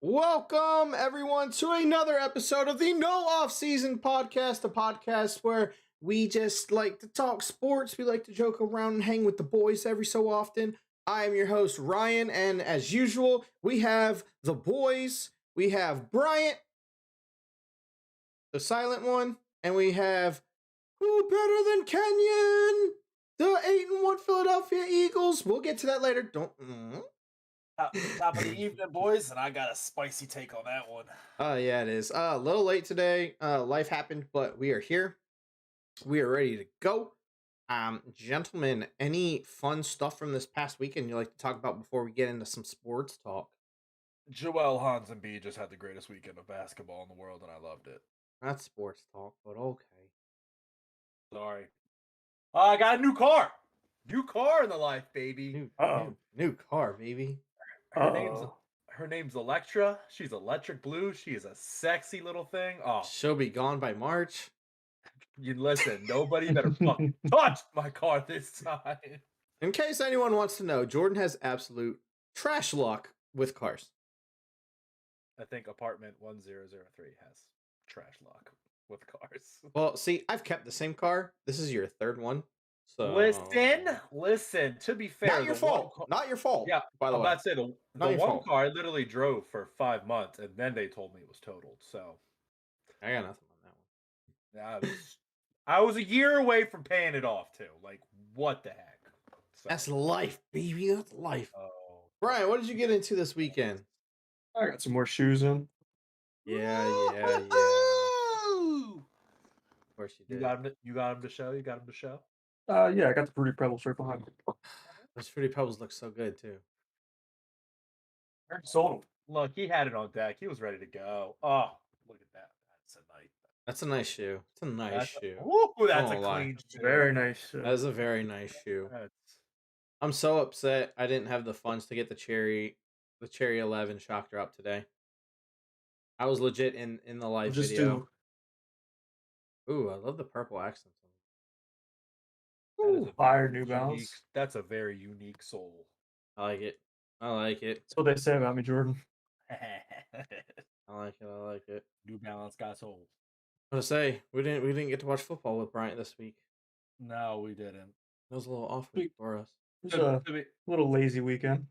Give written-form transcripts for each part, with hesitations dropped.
Welcome, everyone, to another episode of the No Offseason podcast, a podcast where we just like to talk sports. We like to joke around and hang with the boys every so often. I am your host, Ryan, and as usual, we have the boys. We have Bryant, the silent one, and we have who better than Kenyon, the 8-1 Philadelphia Eagles. We'll get to that later. Don't. Top of the evening, boys, and I got a spicy take on that one. Yeah, it is. A little late today. Life happened, but we are here. We are ready to go. Gentlemen, any fun stuff from this past weekend you like to talk about before we get into some sports talk? Joel Hans and B just had the greatest weekend of basketball in the world, and I loved it. Not sports talk, but okay. Sorry. I got a new car. New car in the life, baby. New car, baby. Her name's Electra. She's electric blue. She is a sexy little thing. Oh, She'll be gone by March. you listen. Nobody better fucking touch my car this time. In case anyone wants to know, Jordan has absolute trash luck with cars. I think apartment 1003 has trash luck with cars. Well, see, I've kept the same car. This is your third one. So Listen. To be fair, not your fault. Not your fault. Yeah, by the I'm way. about to say the one car I literally drove for 5 months, and then they told me it was totaled. So I got nothing on that one. I was a year away from paying it off too. Like, what the heck? So, That's life, baby. That's life. oh, Brian, what did you get into this weekend? I got some more shoes in. Yeah. Of course you did. You got him to show. You got him to show. Yeah, I got the Fruity Pebbles right behind me. Those Fruity Pebbles look so good too. I already sold them. Look, he had it on deck. He was ready to go. Oh, look at that. That's a nice shoe. It's a nice shoe. That's a clean shoe. Very nice. That is a very nice shoe. I'm so upset I didn't have the funds to get the Cherry 11 shock drop today. I was legit in the live video. Ooh, I love the purple accents. Ooh, fire New Balance. That's a very unique sole. I like it. That's what they say about me, Jordan. I like it. New Balance got sold. I was gonna say we didn't get to watch football with Bryant this week. No, we didn't. It was a little off week for us. It was a little lazy weekend.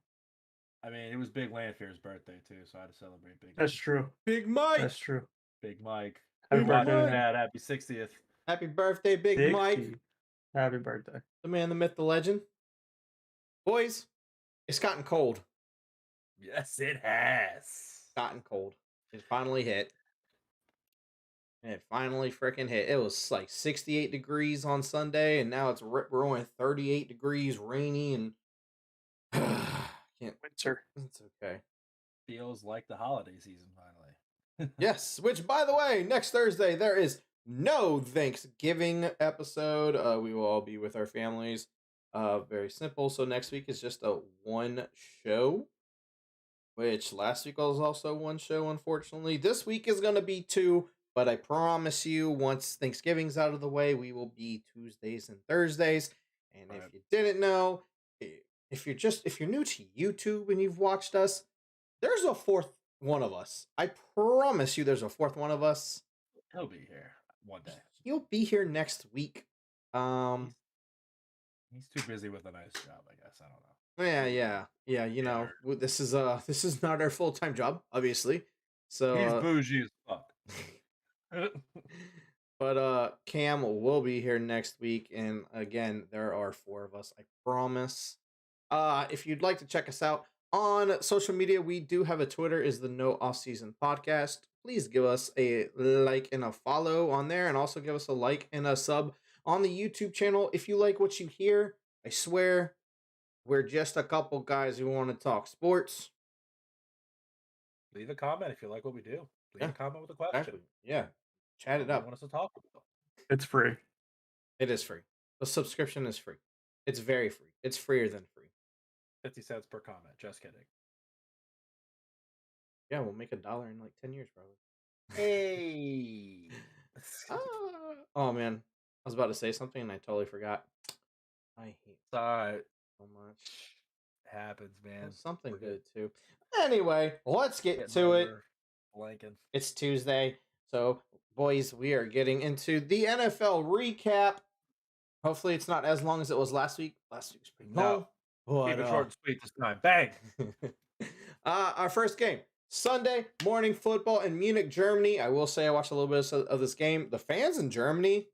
I mean, it was Big Landfear's birthday too, so I had to celebrate Big. That's true. Big Mike. That's true. Big Mike. Happy birthday, Dad. Happy 60th. Happy birthday, Big Mike. Happy birthday. The man, the myth, the legend. Boys, it's gotten cold. Yes, it has. Gotten cold. It finally hit. It finally freaking hit. It was like 68 degrees on Sunday, and now we're only 38 degrees, rainy, and winter. It's okay. Feels like the holiday season finally. Yes, which, by the way, next Thursday there is no Thanksgiving episode. We will all be with our families. Very simple. So next week is just a one show, which last week was also one show, unfortunately. This week is going to be two, but I promise you, once Thanksgiving's out of the way, we will be Tuesdays and Thursdays. And if you didn't know, if you're new to YouTube and you've watched us, there's a fourth one of us. I promise you there's a fourth one of us. He'll be here one day. He'll be here next week. He's too busy with a nice job, I guess. I don't know. Yeah. You know, this is not our full-time job, obviously. So he's bougie as fuck. But Cam will be here next week, and again, there are four of us, I promise. If you'd like to check us out on social media, we do have a Twitter, is the No Offseason Podcast. Please give us a like and a follow on there, and also give us a like and a sub on the YouTube channel. If you like what you hear, I swear, we're just a couple guys who want to talk sports. Leave a comment if you like what we do. Leave a comment with a question. Exactly. Yeah. Chat it up. Want us to talk about? It's free. It is free. The subscription is free. It's very free. It's freer than free. 50 cents per comment. Just kidding. Yeah, we'll make $1 in like 10 years, probably. Hey. Oh man, I was about to say something and I totally forgot. I hate so much. Happens, man. Something We're good too. Anyway, let's get getting to it. older, blanking. It's Tuesday, so boys, we are getting into the NFL recap. Hopefully, it's not as long as it was last week. Last week was pretty long. No, keep it short and sweet this time. Bang. Our first game, Sunday morning football in Munich, Germany. I will say I watched a little bit of this game. The fans in Germany,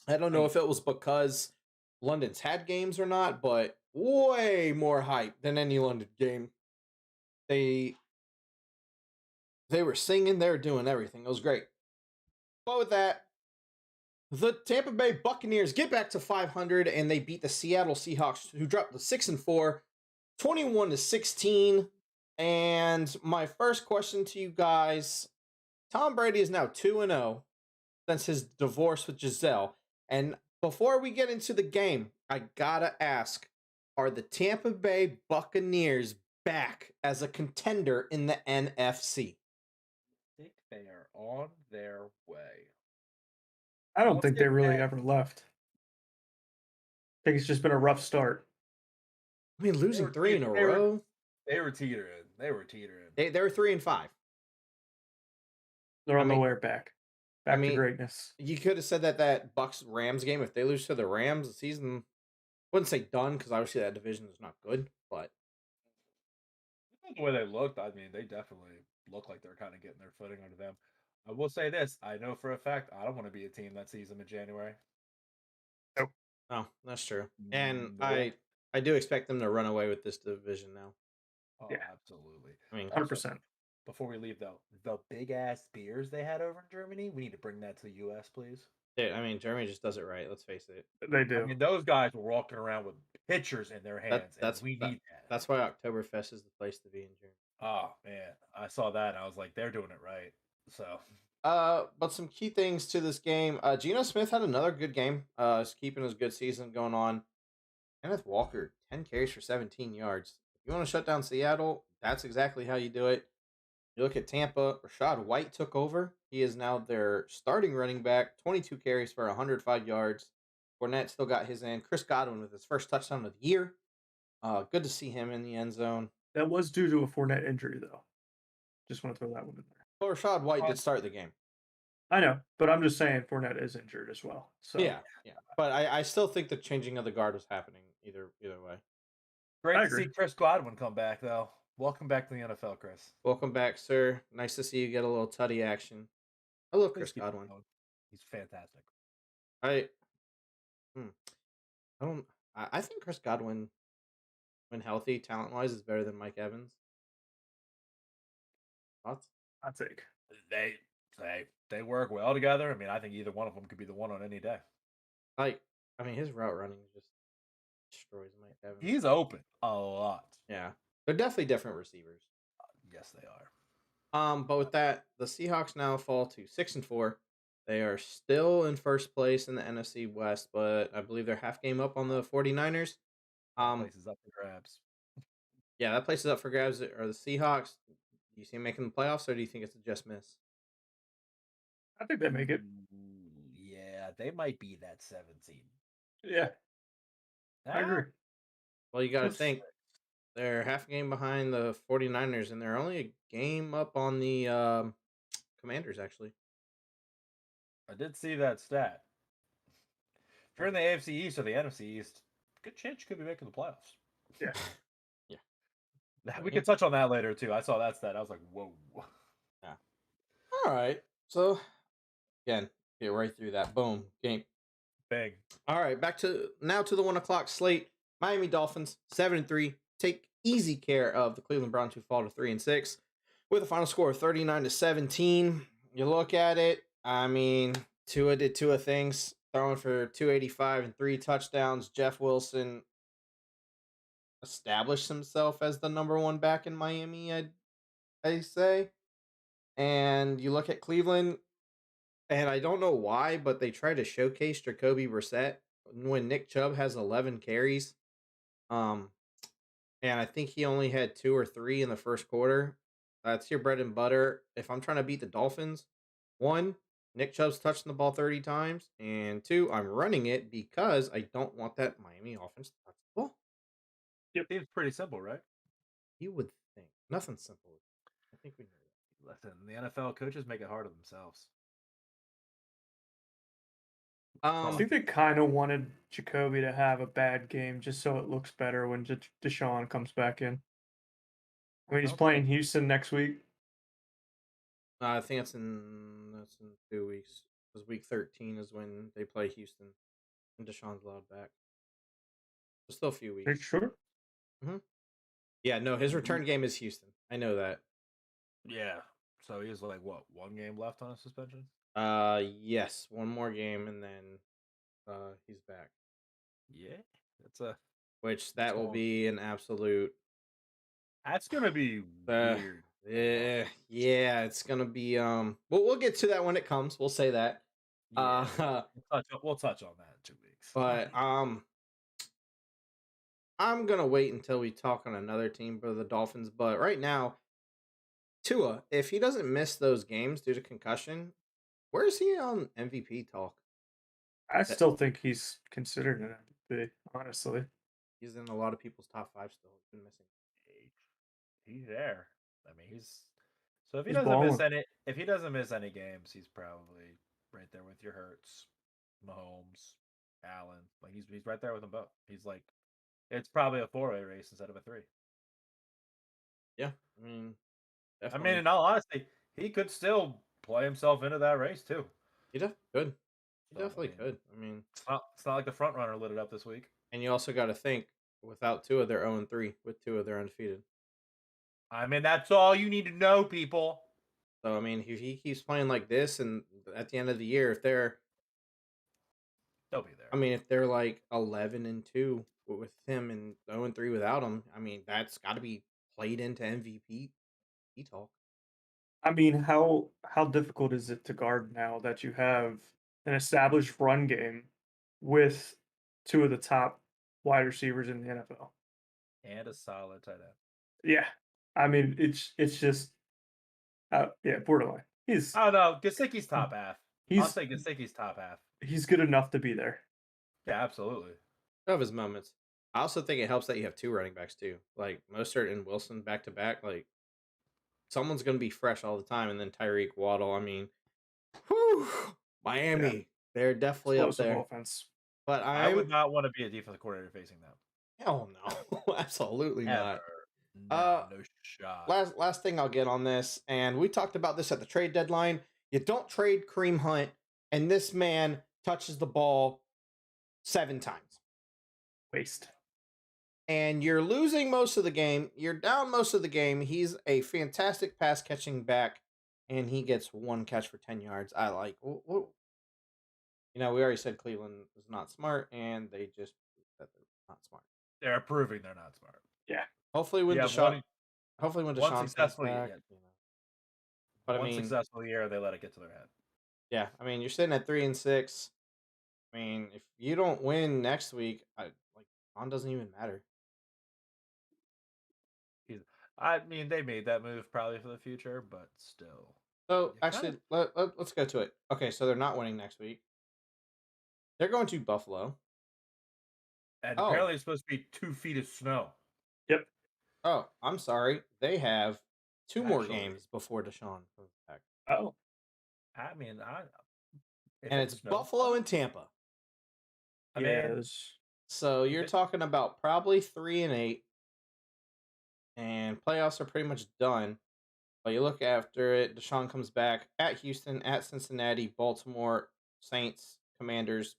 I don't know if it was because London's had games or not, but way more hype than any London game. They were singing, they were doing everything. It was great. But with that, the Tampa Bay Buccaneers get back to 500 and they beat the Seattle Seahawks, who dropped to 6-4, 21-16. And my first question to you guys, Tom Brady is now 2-0 since his divorce with Giselle. And before we get into the game, I gotta ask, are the Tampa Bay Buccaneers back as a contender in the NFC? I think they are on their way. I don't Let's think get they really back. ever left. I think it's just been a rough start. I mean, losing were 3 in a they were- row. They were teetering. They were teetering. They were 3-5. They're on mean- the way back. Back mean- to greatness. You could have said that Bucks Rams game, if they lose to the Rams, the season, wouldn't say done because obviously that division is not good, but The way they looked, I mean, they definitely look like they're kind of getting their footing under them. I will say this: I know for a fact I don't want to be a team that sees them in January. oh, that's true. And Nope. I do expect them to run away with this division now. Oh, Yeah. absolutely. I mean, 100%. Before we leave, though, the big ass beers they had over in Germany, we need to bring that to the U.S., please. dude, I mean, Germany just does it right. Let's face it. They do. I mean, those guys were walking around with pitchers in their hands, that's and we need that. That's why Oktoberfest is the place to be in Germany. Oh man, I saw that and I was like, they're doing it right. So But some key things to this game. Geno Smith had another good game. He's keeping his good season going on. Kenneth Walker, 10 carries for 17 yards. If you want to shut down Seattle, that's exactly how you do it. You look at Tampa, Rashad White took over. He is now their starting running back, 22 carries for 105 yards. Fournette still got his in. Chris Godwin with his first touchdown of the year. Good to see him in the end zone. That was due to a Fournette injury, though. Just want to throw that one in there. Well, Rashad White did start the game. I know, but I'm just saying Fournette is injured as well. So Yeah. But I still think the changing of the guard was happening either way. great I to agree. see Chris Godwin come back, though. Welcome back to the NFL, Chris. Welcome back, sir. Nice to see you get a little tutty action. I love Chris Please keep it Godwin. going. He's fantastic. I think Chris Godwin, when healthy, talent wise, is better than Mike Evans. Thoughts? I think. They work well together. I mean, I think either one of them could be the one on any day. His route running just destroys Mike Evans. He's open a lot. Yeah, they're definitely different receivers. Yes, they are. But with that, the Seahawks now fall to 6-4. They are still in first place in the NFC West, but I believe they're half game up on the 49ers. Place is up for grabs. Yeah, that place is up for grabs. Are the Seahawks? Do you see them making the playoffs, or do you think it's a just miss? I think they make it. Yeah, they might be that 17. Yeah, I agree. Well, you got to Let's think they're half a game behind the 49ers, and they're only a game up on the Commanders, actually. I did see that stat. If you're in the AFC East or the NFC East, good chance you could be making the playoffs. Yeah. We could touch on that later, too. I saw that stat. I was like, whoa. Yeah. All right. So, again, get right through that. Boom. Game. Bang. All right. Back to the 1 o'clock slate. Miami Dolphins, 7-3. Take easy care of the Cleveland Browns, who fall to 3-6 with a final score of 39-17. You look at it. I mean, Tua did Tua things, throwing for 285 and 3 touchdowns. Jeff Wilson established himself as the number 1 back in Miami, I say. And you look at Cleveland, and I don't know why, but they try to showcase Jacoby Brissett when Nick Chubb has 11 carries. And I think he only had 2 or 3 in the first quarter. That's your bread and butter. If I'm trying to beat the Dolphins, 1, Nick Chubb's touching the ball 30 times, and 2, I'm running it because I don't want that Miami offense to touch the ball. Seems pretty simple, right? You would think. Nothing simple. I think we know Listen, the NFL coaches make it hard on themselves. that. I think they kind of wanted Jacoby to have a bad game just so it looks better when Deshaun comes back in. I mean, he's playing Houston next week. I think that's in 2 weeks. Because week 13 is when they play Houston, and Deshaun's allowed back. So still a few Are you weeks. sure? Yeah, no, his return game is Houston. I know that. Yeah. So he has like what, 1 game left on his suspension? Yes, one more game and then he's back. Yeah. That's a Which that will long. be an absolute That's gonna be weird. yeah, it's gonna be we'll get to that when it comes. We'll say that. Yeah, we'll touch on that in 2 weeks. But I'm gonna wait until we talk on another team for the Dolphins. But right now, Tua, if he doesn't miss those games due to concussion, where is he on MVP talk? I still think he's considered an MVP, honestly. He's in a lot of people's top 5 still. He's been missing. He's there. I mean, he's so if he He's doesn't miss balling. any games, he's probably right there with your Hurts, Mahomes, Allen. Like he's right there with them both. He's like, it's probably a 4-way race instead of a 3. Yeah, I mean, I definitely. mean, in all honesty, he could still play himself into that race too. He definitely could. He So, definitely could. I mean, it's not like the front runner lit it up this week. and you also got to think without Tua, they're 0-3. With Tua, they're undefeated. I mean, that's all you need to know, people. So I mean, he keeps playing like this, and at the end of the year, if they're, They'll be there. I mean, if they're like 11-2 with him and 0-3 without him, I mean, that's got to be played into MVP talk. I mean, how difficult is it to guard now that you have an established run game with 2 of the top wide receivers in the NFL? And a solid tight end. Yeah, I mean, it's just, yeah, borderline. He's Oh no, Gesicki's top half. I'll he's say Gesicki's top half. he's good enough to be there. Yeah, absolutely. Of his moments. I also think it helps that you have 2 running backs too, like Mostert and Wilson back to back. Like someone's going to be fresh all the time, and then Tyreek Waddle. I mean, whew, Miami, they're definitely up Explosive there. offense. But I would not want to be a defensive coordinator facing them. hell no, absolutely Ever. not. No shot. Last thing I'll get on this, and we talked about this at the trade deadline. You don't trade Kareem Hunt, and this man touches the ball 7 times. Waste. And you're losing most of the game. You're down most of the game. He's a fantastic pass catching back, and he gets 1 catch for 10 yards. I like. You know, we already said Cleveland is not smart, and they just proved that they're not smart. They're proving they're not smart. Yeah. Hopefully, when Deshaun comes back, you know. But I mean, successful year, they let it get to their head. yeah, I mean, you're sitting at 3-6. I mean, if you don't win next week, on doesn't even matter. I mean, they made that move probably for the future, but still. So actually, let's go to it. Okay, so they're not winning next week. They're going to Buffalo. And apparently it's supposed to be 2 feet of snow. Yep. Oh, I'm sorry. They have 2 more games before Deshaun comes back. Oh. I mean, and it's Buffalo and Tampa. I mean, so you're talking about probably 3-8, and playoffs are pretty much done. But you look after it, Deshaun comes back at Houston, at Cincinnati, Baltimore, Saints, Commanders.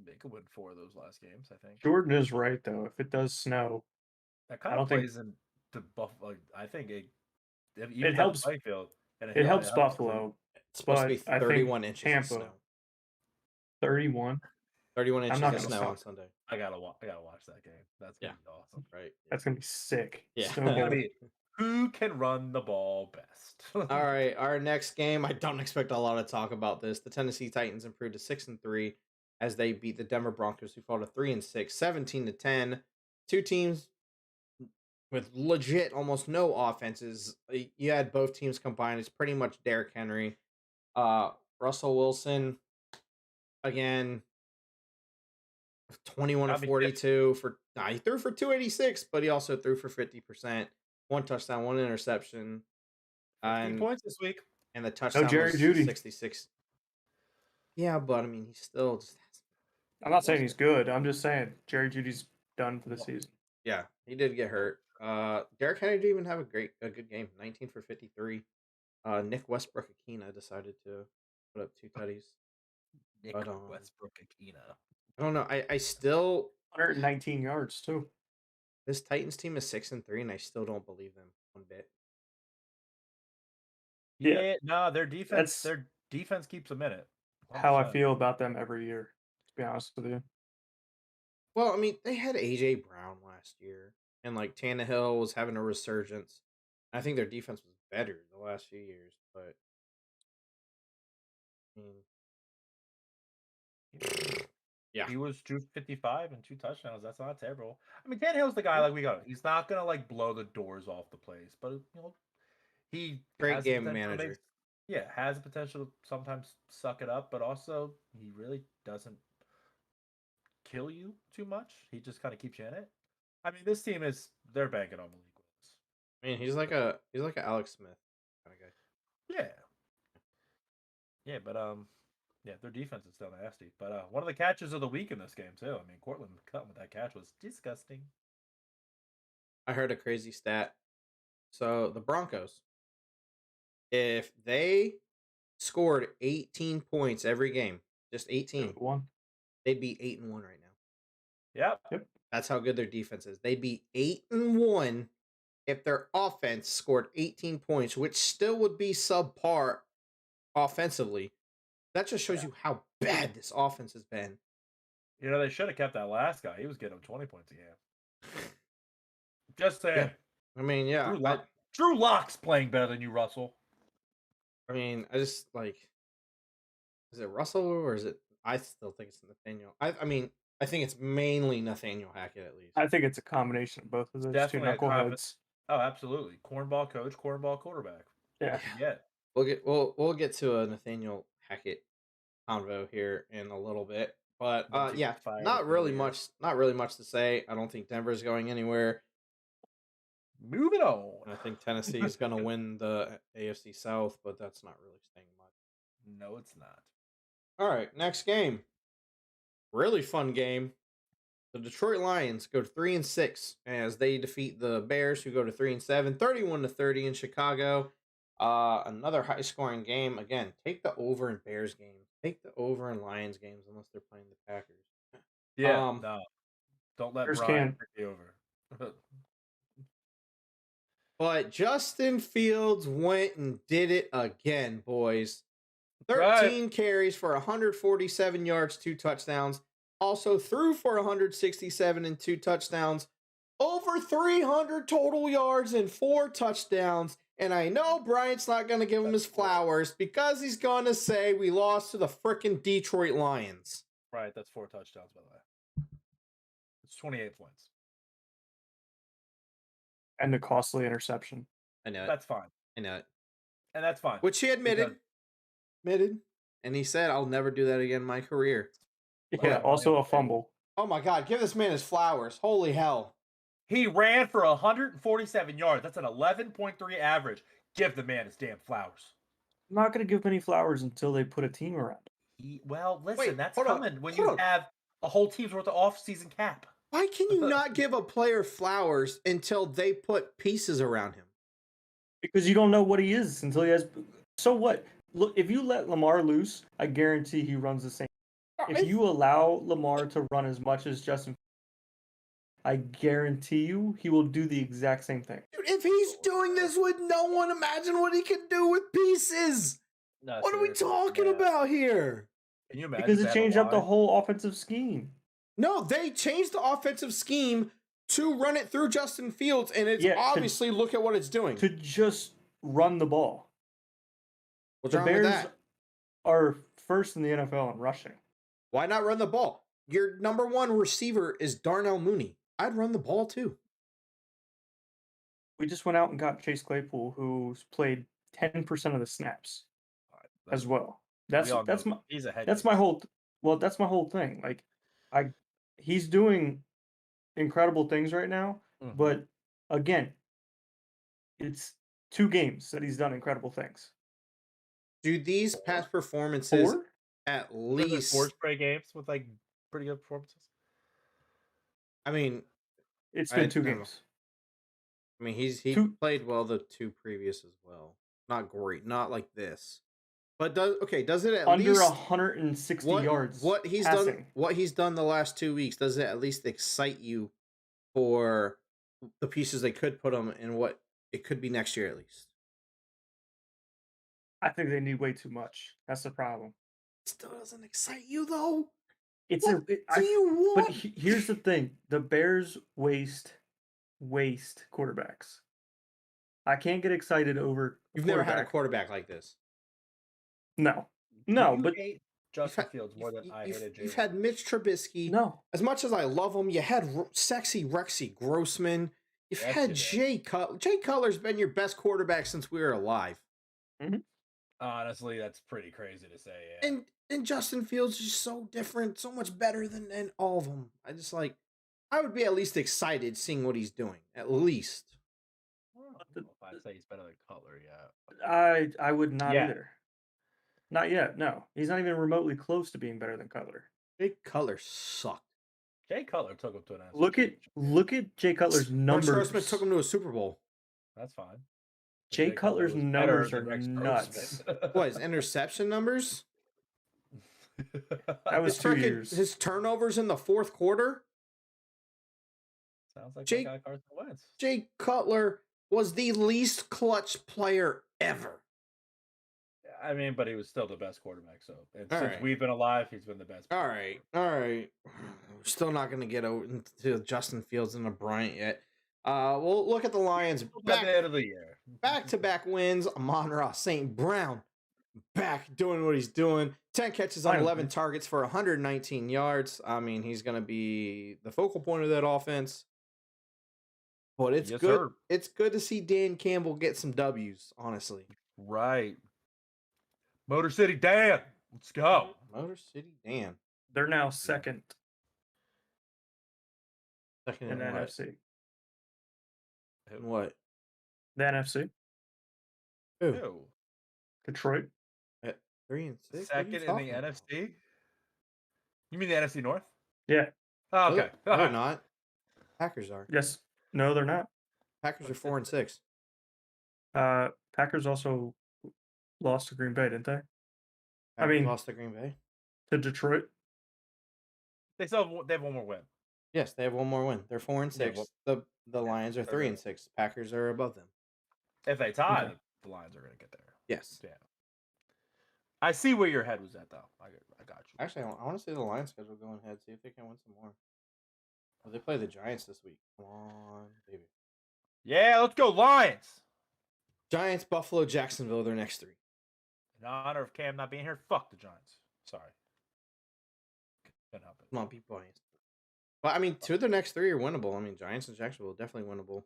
They could win 4 of those last games, I think. Jordan is right though. If it does snow, that kind of plays into Buffalo. I think it helps. Field, it helps Buffalo. It's supposed to be 31 inches Tampa, of snow. 31. 31 inches of snow on Sunday. I gotta watch that game. That's gonna be awesome, right? That's gonna be sick. Yeah. Who can run the ball best? All right, our next game. I don't expect a lot of talk about this. The Tennessee Titans improved to 6-3 as they beat the Denver Broncos, who fall to 3-6, 17-10. 2 teams with legit almost no offenses. You had both teams combined. It's pretty much Derrick Henry, Russell Wilson. Again, 21 of That'd be 42 for. Nah, he threw for 286, but he also threw for 50%. 1 touchdown, 1 interception, 15 points this week. and the touchdown Jerry was Jeudy. 66. Yeah, but I mean, he still just has. I'm not saying he's good. I'm just saying Jerry Judy's done for the season. Yeah, he did get hurt. Derrick Henry didn't even have a good game. 19 for 53. Nick Westbrook-Akina decided to put up 2 tutties. Nick But, Westbrook-Akina. I don't know. I still 119 yards too. this Titans team is 6-3, and I still don't believe them one bit. Yeah. No, their defense. That's- Their defense keeps them in it. How I 100%. feel about them every year, to be honest with you. Well, I mean, they had AJ Brown last year, and like Tannehill was having a resurgence. I think their defense was better the last few years, but I mean, yeah. He was 255 and 2 touchdowns. That's not terrible. I mean, Tannehill's the guy like we got. He's not gonna like blow the doors off the place, but he Great has the game potential to manager. has the potential to sometimes suck it up, but also he really doesn't kill you too much. He just kind of keeps you in it. I mean, this team they're banking on Malik Willis. I mean, he's like a Alex Smith kind of guy. Yeah, but their defense is still nasty. But one of the catches of the week in this game too. I mean, Cortland cutting with that catch was disgusting. I heard a crazy stat. So the Broncos, if they scored 18 points every game, just 18, they'd be 8-1 right now. Yep. That's how good their defense is. They'd be 8-1 if their offense scored 18 points, which still would be subpar offensively. That just shows you how bad this offense has been. They should have kept that last guy. He was getting 20 points a game. Just saying. Yeah. I mean, yeah. Drew Lock's playing better than you, Russell. I mean, I just like. Is it Russell or is it? I still think it's Nathaniel. I mean, I think it's mainly Nathaniel Hackett at least. I think it's a combination of both of those Definitely two knuckleheads. Oh, absolutely. Cornball coach, cornball quarterback. Yeah. We'll get to a Nathaniel Hackett convo here in a little bit. But not really much to say. I don't think Denver's going anywhere. Moving on. I think Tennessee is going to win the AFC South, but that's not really saying much. No, it's not. All right, next game. Really fun game. The Detroit Lions go to 3-6 as they defeat the Bears, who go to 3-7, 31-30 in Chicago. Another high-scoring game. Again, take the over in Bears games. Take the over in Lions games unless they're playing the Packers. Yeah, no. Don't let Brian pick the over. But Justin Fields went and did it again, boys. 13 carries for 147 yards, 2 touchdowns. Also threw for 167 and 2 touchdowns. Over 300 total yards and 4 touchdowns. And I know Bryant's not going to give him his flowers because he's going to say we lost to the frickin' Detroit Lions. Right, that's 4 touchdowns, by the way. It's 28 points. And the costly interception. I know it. That's fine. I know it. And that's fine. Which he admitted. And he said, I'll never do that again in my career. Yeah, also a fumble. Oh my God, give this man his flowers. Holy hell. He ran for 147 yards. That's an 11.3 average. Give the man his damn flowers. I'm not going to give him any flowers until they put a team around him. Listen, that's coming when you have a whole team's worth of off-season cap. Why can you not give a player flowers until they put pieces around him? Because you don't know what he is until he has. So what? Look, if you let Lamar loose, I guarantee he runs the same. If you allow Lamar to run as much as Justin, I guarantee you he will do the exact same thing. Dude, if he's doing this with no one, imagine what he can do with pieces. No, what are we talking about here? Can you imagine? Because it changed up the whole offensive scheme. No, they changed the offensive scheme to run it through Justin Fields, and it's obviously look at what it's doing. To just run the ball. What's wrong with that? Are first in the NFL in rushing. Why not run the ball? Your number one receiver is Darnell Mooney. I'd run the ball too. We just went out and got Chase Claypool, who's played 10% of the snaps as well. That's my whole thing. Like he's doing incredible things right now. Mhm. But again, it's 2 games that he's done incredible things. Do these past performances 4? at Was it 4 least? straight games with like pretty good performances? I mean, It's I been 2 don't know. games. I mean, he 2 played well the 2 previous as well. Not great, not like this. But does it at under least 160 what yards what he's passing. done what he's done the last 2 weeks, does it at least excite you for the pieces they could put him in what it could be next year at least? I think they need way too much. That's the problem. Still doesn't excite you though. It's What do you but want? here's the thing: the Bears waste quarterbacks. I can't get excited over. You've never had a quarterback like this. No, Do no, you but hate Justin Fields more than I hated You've Jalen had Hurts? Mitch Trubisky. no. As much as I love him, you had sexy Rexy Grossman. You've Yes, had you did. Jay Cutler. Jay Cutler's been your best quarterback since we were alive. Honestly, that's pretty crazy to say. Yeah. And Justin Fields is so different, so much better than all of them. I would be at least excited seeing what he's doing. At least. I don't know if I'd say he's better than Cutler yet. I would not Yeah. either. Not yet. No, he's not even remotely close to being better than Cutler. Jay Cutler sucked. Jay Cutler took him to an NFC Look at Jay Cutler's numbers. Rex Grossman took him to a Super Bowl. That's fine. Jay Cutler's was numbers better are than Rex nuts. Grossman. What, his interception numbers? That was His 2 years. His turnovers in the fourth quarter? Sounds like Jay- my guy Carson Wentz. Jay Cutler was the least clutch player ever. I mean, but he was still the best quarterback. So and All since right. we've been alive, he's been the best. All right. We're still not going to get over to Justin Fields and a Bryant yet. We'll look at the Lions. By the end of the year. Back-to-back wins. Amon-Ra St. Brown back doing what he's doing. 10 catches on 11 targets for 119 yards. I mean, he's going to be the focal point of that offense. But it's Yes, good. sir. It's good to see Dan Campbell get some W's, honestly. Right. Motor City Dan. Let's go. Motor City Dan. They're now second Second in in what? NFC. In what? The NFC. Who? Ew. Detroit. At 3 and 6. Second in the NFC? You mean the NFC North? Yeah. Oh, okay. No, they're not. Packers are. Yes. No, they're not. Packers are 4 and 6. Packers also lost to Green Bay, didn't they? Packers mean- lost to Green Bay. To Detroit. They have one more win. Yes, they have one more win. They're 4 and 6. well- The Lions are 3 and 6. Packers are above them. If they tie, Okay. the Lions are going to get there. Yes. Yeah. I see where your head was at, though. I got you. Actually, I want to see the Lions schedule going ahead. See if they can win some more. Well, they play the Giants this week. Come on, baby. Yeah, let's go Lions. Giants, Buffalo, Jacksonville. Their next 3. In honor of Cam not being here, fuck the Giants. Sorry. Couldn't help it. Come on, beat Giants. But I mean, 2 of their next 3 are winnable. I mean, Giants and Jacksonville definitely winnable.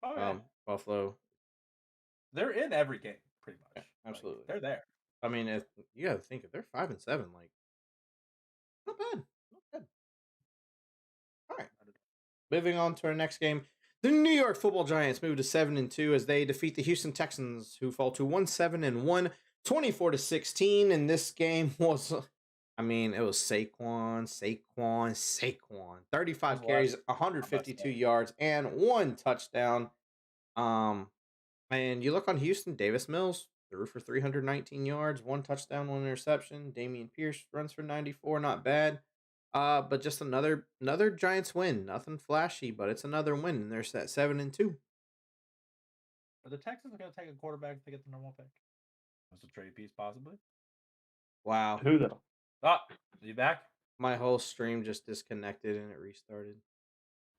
Oh, yeah. Buffalo. They're in every game, pretty much. Yeah, absolutely. They're there. I mean, if you got to think if they're 5 and 7, like not bad. All right. Moving on to our next game, the New York Football Giants move to 7 and 2 as they defeat the Houston Texans, who fall to 1-7 and 1, 24-16. And this game was, I mean, it was Saquon, 35 carries, 152 yards, and 1 touchdown. And you look on Houston, Davis Mills threw for 319 yards, 1 touchdown, 1 interception. Dameon Pierce runs for 94, not bad. But just another Giants win. Nothing flashy, but it's another win, and they're set 7 and 2. Are the Texans going to take a quarterback to get the normal pick? That's a trade piece, possibly. Wow, Who though? Oh, you back? my whole stream just disconnected and it restarted.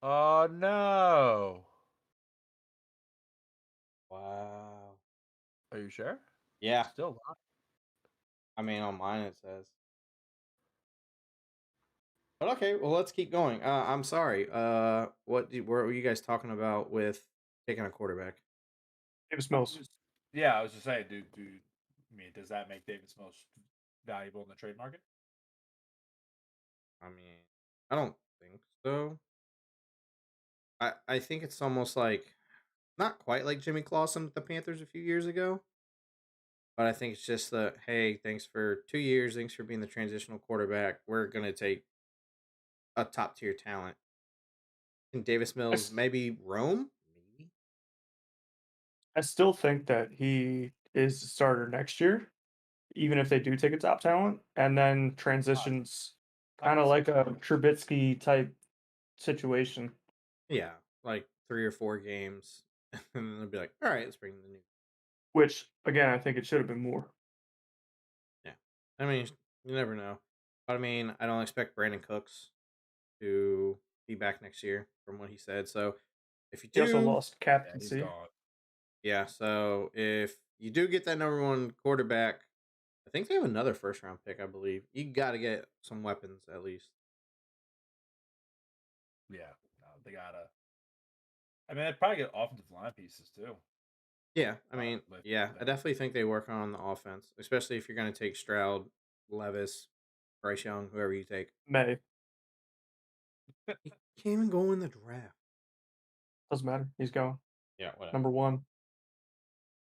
Oh, no. Wow. Are you sure? Yeah, Still not. I mean on mine it says. But okay, well let's keep going. I'm sorry. What were you guys talking about with taking a quarterback? Davis Mills. Yeah, I was just saying, does that make Davis most valuable in the trade market? I mean, I don't think so. I think it's almost like not quite like Jimmy Clausen with the Panthers a few years ago, but I think it's just the hey, thanks for 2 years, thanks for being the transitional quarterback. We're gonna take a top tier talent. And Davis Mills, maybe Rome, maybe. I still think that he is the starter next year, even if they do take a top talent, and then transitions kind of like a Trubisky type situation. Yeah, like 3 or 4 games, and then they'll be like, all right, let's bring the new. Which again, I think it should have been more. Yeah, I mean, you never know. But I mean, I don't expect Brandon Cooks to be back next year, from what he said. So if you He also do, lost Yeah, he's captaincy. gone. yeah. So if you do get that #1 quarterback, I think they have another first round pick. I believe you got to get some weapons at least. Yeah, no, they gotta. I mean, they'd probably get offensive line pieces too. Yeah, I mean, with yeah, I them. definitely think they work on the offense, especially if you're going to take Stroud, Levis, Bryce Young, whoever you take. May He can't even go in the draft. doesn't matter. He's going Yeah, whatever. #1.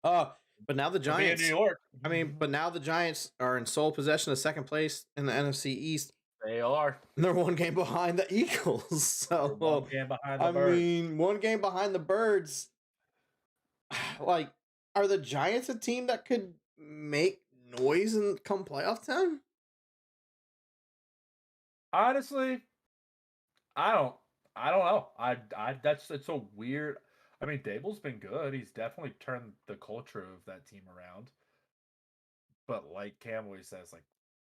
But now the He'll be in Giants. New York. I mean, but now the Giants are in sole possession of second place in the NFC East. They are. And they're 1 game behind the Eagles. So They're 1 game behind the I Birds. mean, 1 game behind the Birds. Like, are the Giants a team that could make noise and come playoff time? Honestly, I don't know. It's so weird. I mean, Dable's been good. He's definitely turned the culture of that team around. But like Cam always says, like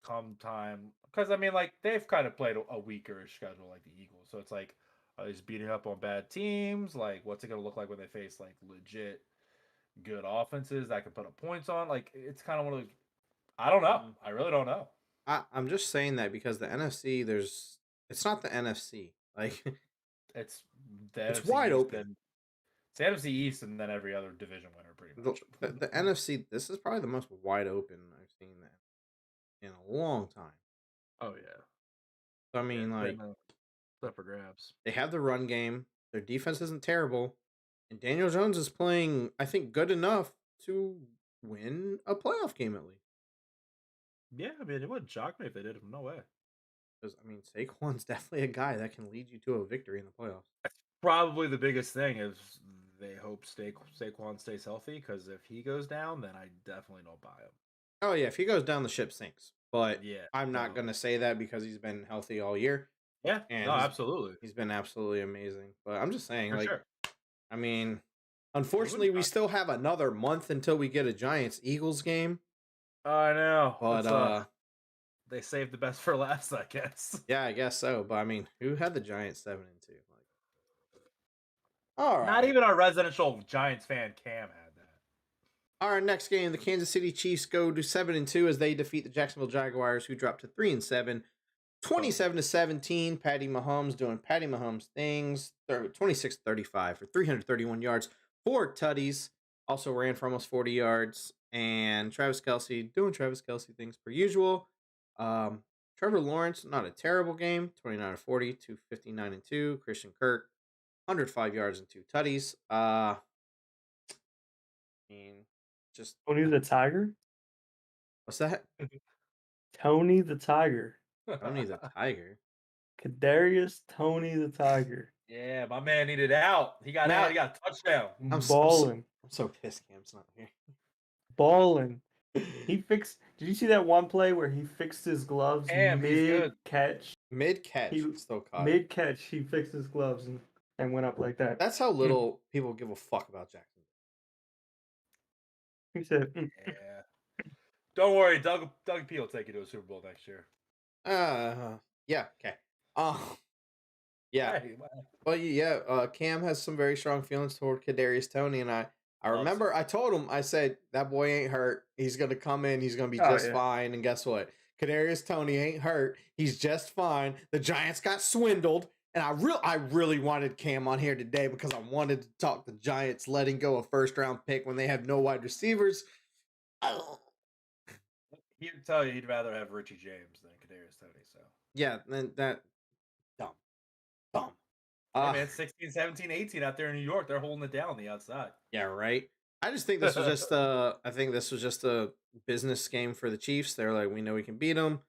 come time, because I mean, like they've kind of played a weaker schedule like the Eagles. So it's like, he's beating up on bad teams. Like, what's it gonna look like when they face like legit good offenses that can put up points on? Like, it's kind of one of those. I don't know. I really don't know. I'm just saying that because the NFC, it's not the NFC. Like, It's the it's NFC wide East, open. it's the NFC East, and then every other division winner, pretty much. The NFC, this is probably the most wide open I've seen that in a long time. Oh yeah. So, I mean, like, up for grabs. they have the run game. Their defense isn't terrible, and Daniel Jones is playing, I think, good enough to win a playoff game at least. Yeah, I mean, it wouldn't shock me if they did. No way. Because I mean, Saquon's definitely a guy that can lead you to a victory in the playoffs. Probably the biggest thing is they hope Saquon stays healthy, because if he goes down, then I definitely don't buy him. Oh yeah, if he goes down, the ship sinks. But Yeah, I'm not gonna say that because he's been healthy all year. Yeah, And no, absolutely. He's been absolutely amazing. But I'm just saying, For like, sure. I mean, unfortunately, we still have another month until we get a Giants Eagles game. I know. But they saved the best for last, I guess. Yeah, I guess so. But I mean, who had the Giants 7-2? Like, all right. Not even our residential Giants fan Cam had that. Our next game, the Kansas City Chiefs go to 7-2 as they defeat the Jacksonville Jaguars, who dropped to 3-7. 27-17, Patty Mahomes doing Patty Mahomes things. 26-35 for 331 yards, 4 tutties. Also ran for almost 40 yards. And Travis Kelce doing Travis Kelce things per usual. Trevor Lawrence, not a terrible game. 29-40, 259-2. Christian Kirk, 105 yards and 2 tutties. I mean, just Tony the Tiger. what's that? Tony the Tiger. Tony the Tiger. Kadarius Tony the Tiger. Yeah, my man needed out. He got out. He got a touchdown. Balling. I'm so pissed Cam's not here. Balling. He fixed. Did you see that one play where he fixed his gloves mid catch? Mid catch, still caught. Mid catch, he fixed his gloves and went up like that. That's how little people give a fuck about Jackson. He said, "Yeah, don't worry, Doug P will take you to a Super Bowl next year." Yeah, okay. Yeah. Well, yeah. Cam has some very strong feelings toward Kadarius Toney, and I remember I told him, I said that boy ain't hurt. He's gonna come in. He's gonna be just fine. And guess what? Kadarius Toney ain't hurt. He's just fine. The Giants got swindled, and I really wanted Cam on here today because I wanted to talk the Giants letting go a first-round pick when they have no wide receivers. He would tell you he'd rather have Richie James than Kadarius Toney. So yeah, then that dumb. Hey, man, 16, 17, 18 out there in New York. They're holding it down on the outside. Yeah, right. I just think this was just a business game for the Chiefs. They're like, we know we can beat them,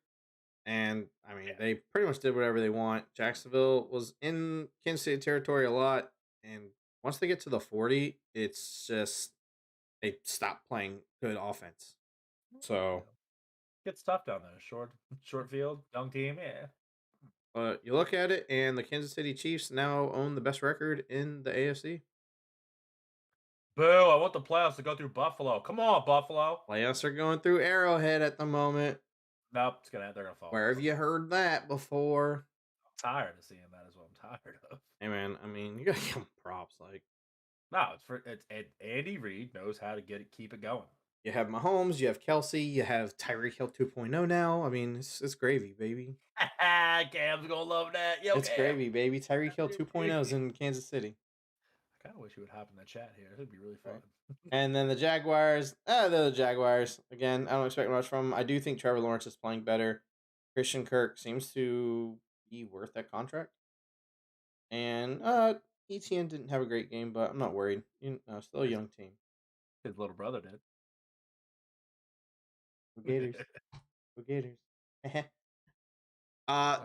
and I mean, they pretty much did whatever they want. Jacksonville was in Kansas City territory a lot, and once they get to the 40, it's just they stop playing good offense. So, Gets tough down there. Short field, young team. Yeah. but you look at it, and the Kansas City Chiefs now own the best record in the AFC. Boo! I want the playoffs to go through Buffalo. Come on, Buffalo. Playoffs are going through Arrowhead at the moment. Nope, they're gonna fall. Where have you heard that before? I'm tired of seeing that. Is what I'm tired of. Hey man, I mean, you gotta give him props. Like, No, Andy Reid knows how to keep it going. you have Mahomes, you have Kelsey, you have Tyreek Hill 2.0 now. I mean, it's gravy, baby. Cam's gonna love that. Yo, It's Cam. gravy, baby. Tyreek Hill 2.0 is in Kansas City. I kind of wish it would happen in the chat here. It'd be really fun. And then the Jaguars, they're the Jaguars. Again, I don't expect much from them. I do think Trevor Lawrence is playing better. Christian Kirk seems to be worth that contract. And ETN didn't have a great game, but I'm not worried. Still a young team. His little brother did. Go Gators. Go Gators.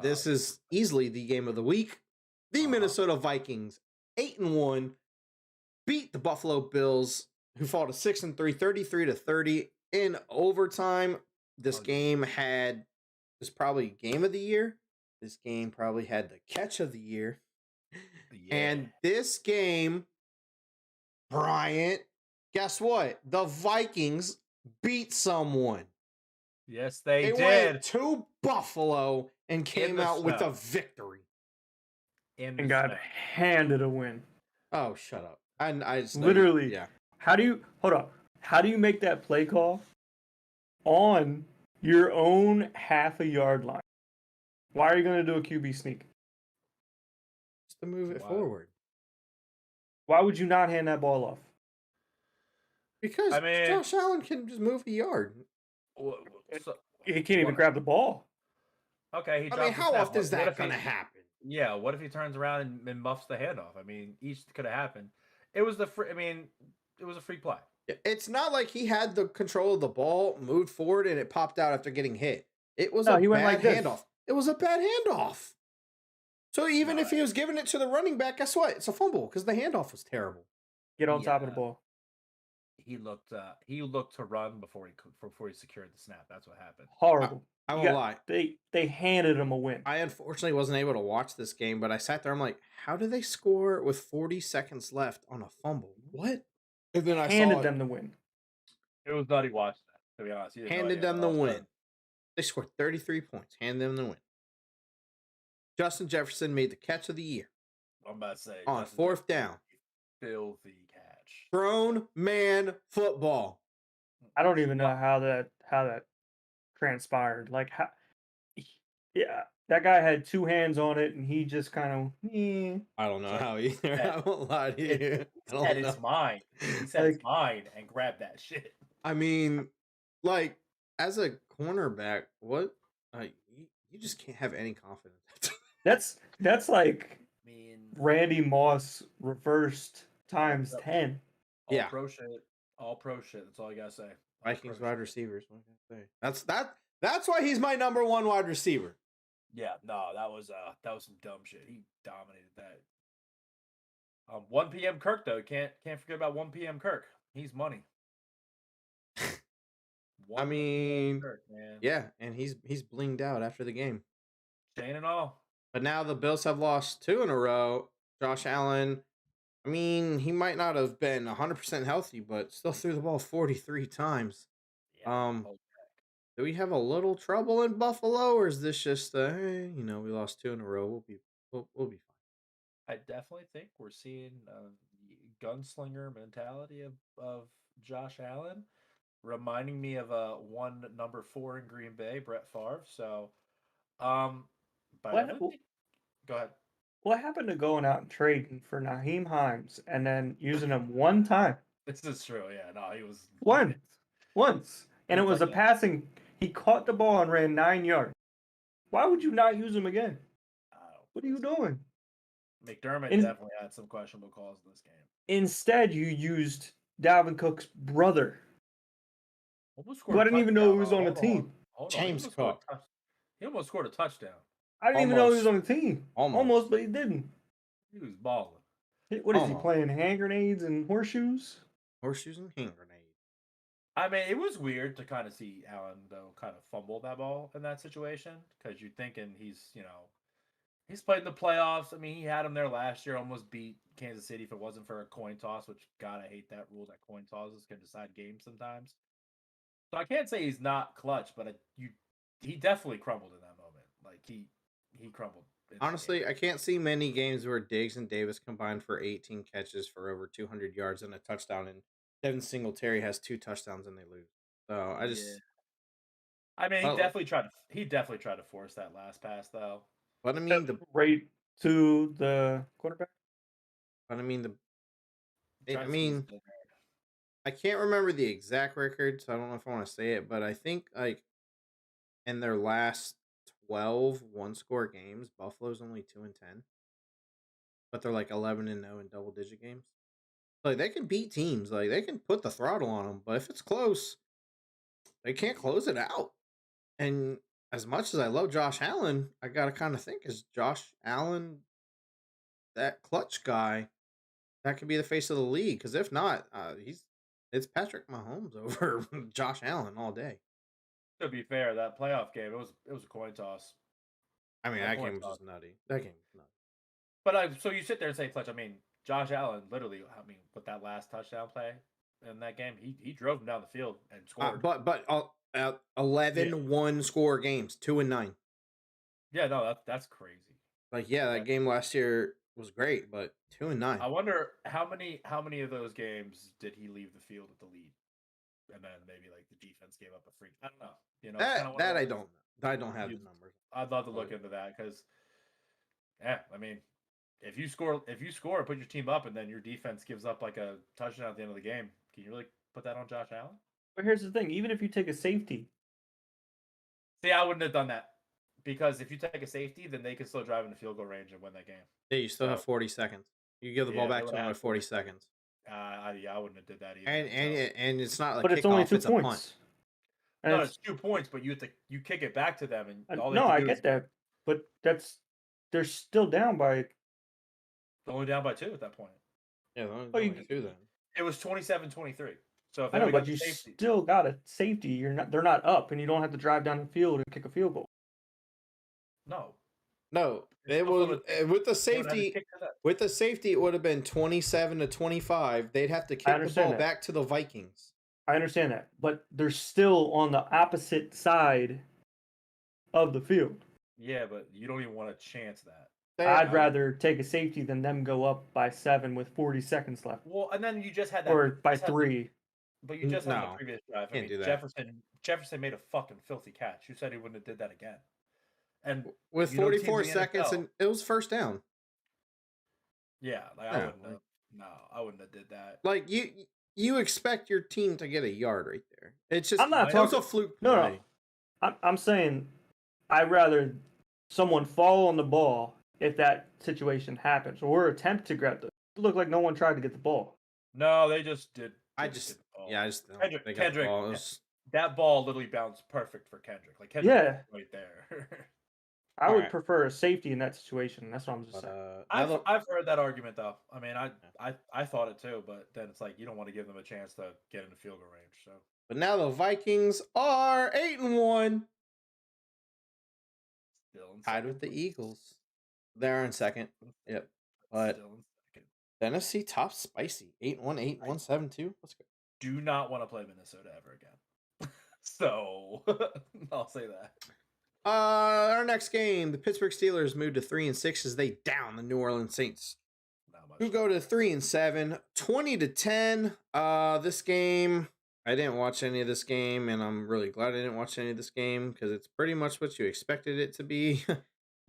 This is easily the game of the week. The Minnesota Vikings, 8-1, beat the Buffalo Bills, who fall to 6-3, 33-30 in overtime. This game was probably game of the year. This game probably had the catch of the year. Yeah. And this game, Bryant, guess what? The Vikings beat someone. Yes, they did. Went to Buffalo and came out with a victory. And got handed a win. Oh, shut up. I just literally. Yeah. How do you make that play call on your own half a yard line? Why are you going to do a QB sneak? Just to move it forward. Why would you not hand that ball off? Because Josh Allen can just move a yard. He can't even grab the ball. Okay. How often is that going to happen? Yeah. What if he turns around and muffs the handoff? I mean, each could have happened. It was it was a free play. It's not like he had the control of the ball, moved forward, and it popped out after getting hit. It was a bad handoff. It was a bad handoff. So even if he was giving it to the running back, guess what? It's a fumble because the handoff was terrible. Get on top of the ball. He looked to run before he secured the snap. That's what happened. Horrible. I won't lie. They handed him a win. I unfortunately wasn't able to watch this game, but I sat there. I'm like, how did they score with 40 seconds left on a fumble? What? And then I handed them the win. It was nutty watching that, to be honest. Handed them the win. They scored 33 points. Handed them the win. Justin Jefferson made the catch of the year. I'm about to say on fourth down. Filthy catch. Grown man football. I don't even know how that transpired. Like how? Yeah, that guy had two hands on it, and he just kind of. I don't know how either. I won't lie to you. It's mine. He said it's mine and grabbed that shit. I mean, like as a cornerback, what? You just can't have any confidence. That's like Randy Moss reversed times 10. All pro shit. All pro shit. That's all I gotta say. Vikings wide receivers. What can I say? That's why he's my number one wide receiver. Yeah, no, that was some dumb shit. He dominated that. 1 p.m. Kirk though, can't forget about 1 p.m. Kirk. He's money. I mean, Kirk, man. Yeah, and he's blinged out after the game. Chain and all. But now the Bills have lost 2 in a row. Josh Allen, I mean, he might not have been 100% healthy, but still threw the ball 43 times. Yeah, do we have a little trouble in Buffalo, or is this just hey, we lost 2 in a row? We'll be fine. I definitely think we're seeing the gunslinger mentality of Josh Allen, reminding me of one number 4 in Green Bay, Brett Favre. So, go ahead. What happened to going out and trading for Naheem Hines and then using him one time? This is true. Yeah, no, he was once, and it was a passing. He caught the ball and ran 9 yards. Why would you not use him again? What are you doing? McDermott In- definitely had some questionable calls in this game. Instead, you used Dalvin Cook's brother, Almost who scored I a didn't even know touchdown. he was on the Hold on. team. Hold on. James Cook. He almost scored a touchdown. I didn't even know he was Almost. on the team. Almost. But he didn't. He was balling. What is he Almost. playing? Hand grenades and horseshoes? Horseshoes and hand grenades. I mean, it was weird to kind of see Allen, though, kind of fumble that ball in that situation because you're thinking he's played in the playoffs. I mean, he had him there last year, almost beat Kansas City if it wasn't for a coin toss, which, God, I hate that rule that coin tosses can decide games sometimes. So I can't say he's not clutch, but he definitely crumbled in that moment. Like, he crumbled. Honestly, I can't see many games where Diggs and Davis combined for 18 catches for over 200 yards and a touchdown, and Devin Singletary has 2 touchdowns and they lose. So I just, I mean, Well- he definitely tried to force that last pass, though. but I mean Right to the quarterback. I mean Tried to squeeze it in there. I can't remember the exact record, so I don't know if I want to say it, but I think like in their last 12 one-score games, Buffalo's only 2-10, but they're like 11-0 in double-digit games. Like they can beat teams, like they can put the throttle on them, but if it's close, they can't close it out. And as much as I love Josh Allen, I gotta kind of think, is Josh Allen that clutch guy that could be the face of the league? Because if not, it's Patrick Mahomes over Josh Allen all day. To be fair, that playoff game, it was a coin toss. I mean, That that coin game was toss. just nutty. That game was nutty. But so you sit there and say clutch. I mean, Josh Allen literally. I mean, with that last touchdown play in that game, he drove him down the field and scored. But 11 one-score games, 2-9. Yeah, no, that's crazy. Like, yeah, that game last year was great, but 2-9. I wonder how many of those games did he leave the field with the lead, and then maybe like the defense gave up a free. I don't know. You know, it's kinda one of That I those- don't know. I don't have the numbers. I'd love to look into that because, yeah, I mean, if you score and put your team up, and then your defense gives up like a touchdown at the end of the game, can you really put that on Josh Allen? But here's the thing: even if you take a safety, See, I wouldn't have done that because if you take a safety, then they can still drive into field goal range and win that game. Yeah, you still have 40 seconds. You give the ball Yeah, they back to would've them had with 40 40 seconds. I wouldn't have did that either. And it's not like but it's only kickoff, 2 it's a punt. points. And No, it's 2 points, but you kick it back to them, and all they no, have to I do get is that, but they're still down by. they're only down by 2 at that point. Yeah, there's Well, only 2 then. It was 27-23. So if I know, but you safety, still got a safety. They're not up, and you don't have to drive down the field and kick a field goal. no, No, It's it still was gonna- with the they would have to safety. kick to that. With the safety, it would have been 27-25. They'd have to kick the understand ball that. back to the Vikings. I understand that, but they're still on the opposite side of the field. Yeah, but you don't even want to chance that. I'd rather take a safety than them go up by 7 with 40 seconds left, Well, and then you just had that, or by just had the- 3. but you just had No, the previous drive. I can't mean, do that. Jefferson made a fucking filthy catch. You said he wouldn't have did that again. And With you know, teams 44 in the seconds, NFL and it was first down. yeah, like Yeah, I wouldn't have. No, I wouldn't have did that. Like you expect your team to get a yard right there. It's just I'm not it was talking- a fluke No, play. I'm saying I'd rather someone fall on the ball if that situation happens, or attempt to grab the. It looked like no one tried to get the ball. No, they just did. I did just the ball. yeah, I just don't Kendrick- think they got the Kendrick, ball. It yeah. was- That ball literally bounced perfect for Kendrick. Like Kendrick Yeah. was right there. I would Alright. prefer a safety in that situation. That's what I'm just but, saying. I've heard that argument though. I mean, I thought it too, but then it's like you don't want to give them a chance to get into field goal range. So but now the Vikings are 8-1, still in tied with the second. Eagles. They're in second. Yep. But Still in second. the NFC top spicy 8-1, 8-1, 7-2. Let's go. Do not want to play Minnesota ever again. So I'll say that. Our next game, the Pittsburgh Steelers moved to 3-6 as they down the New Orleans Saints, Not much. who go to 3-7, 20-10. This game, I didn't watch any of this game, and I'm really glad I didn't watch any of this game because it's pretty much what you expected it to be.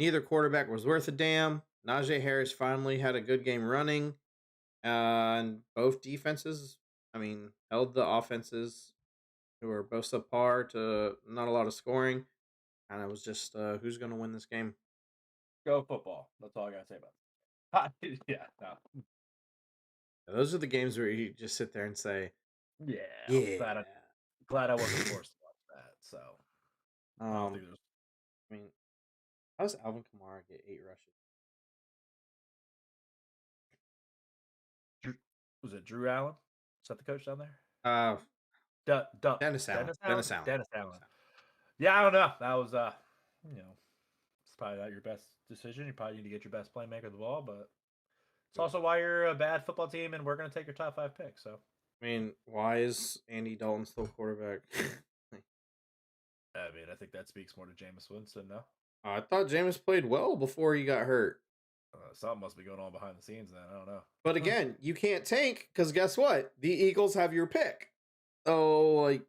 Neither quarterback was worth a damn. Najee Harris finally had a good game running, and both defenses, held the offenses who were both subpar to not a lot of scoring. And it was just who's going to win this game. Go football. That's all I gotta say about it. Yeah, no. Those are the games where you just sit there and say, Yeah. yeah. Glad I wasn't forced to watch that. So I don't think there's. I mean, how does Alvin Kamara get 8 rushes? Was it Drew Allen? Is that the coach down there? Dennis Allen. Dennis Allen. Yeah, I don't know. That was it's probably not your best decision. You probably need to get your best playmaker the ball, but it's also why you're a bad football team and we're going to take your top 5 pick. So I mean, why is Andy Dalton still quarterback? I mean, I think that speaks more to Jameis Winston. No, I thought Jameis played well before he got hurt. Something must be going on behind the scenes. Then I don't know. But again, you can't tank because guess what? The Eagles have your pick. Oh, like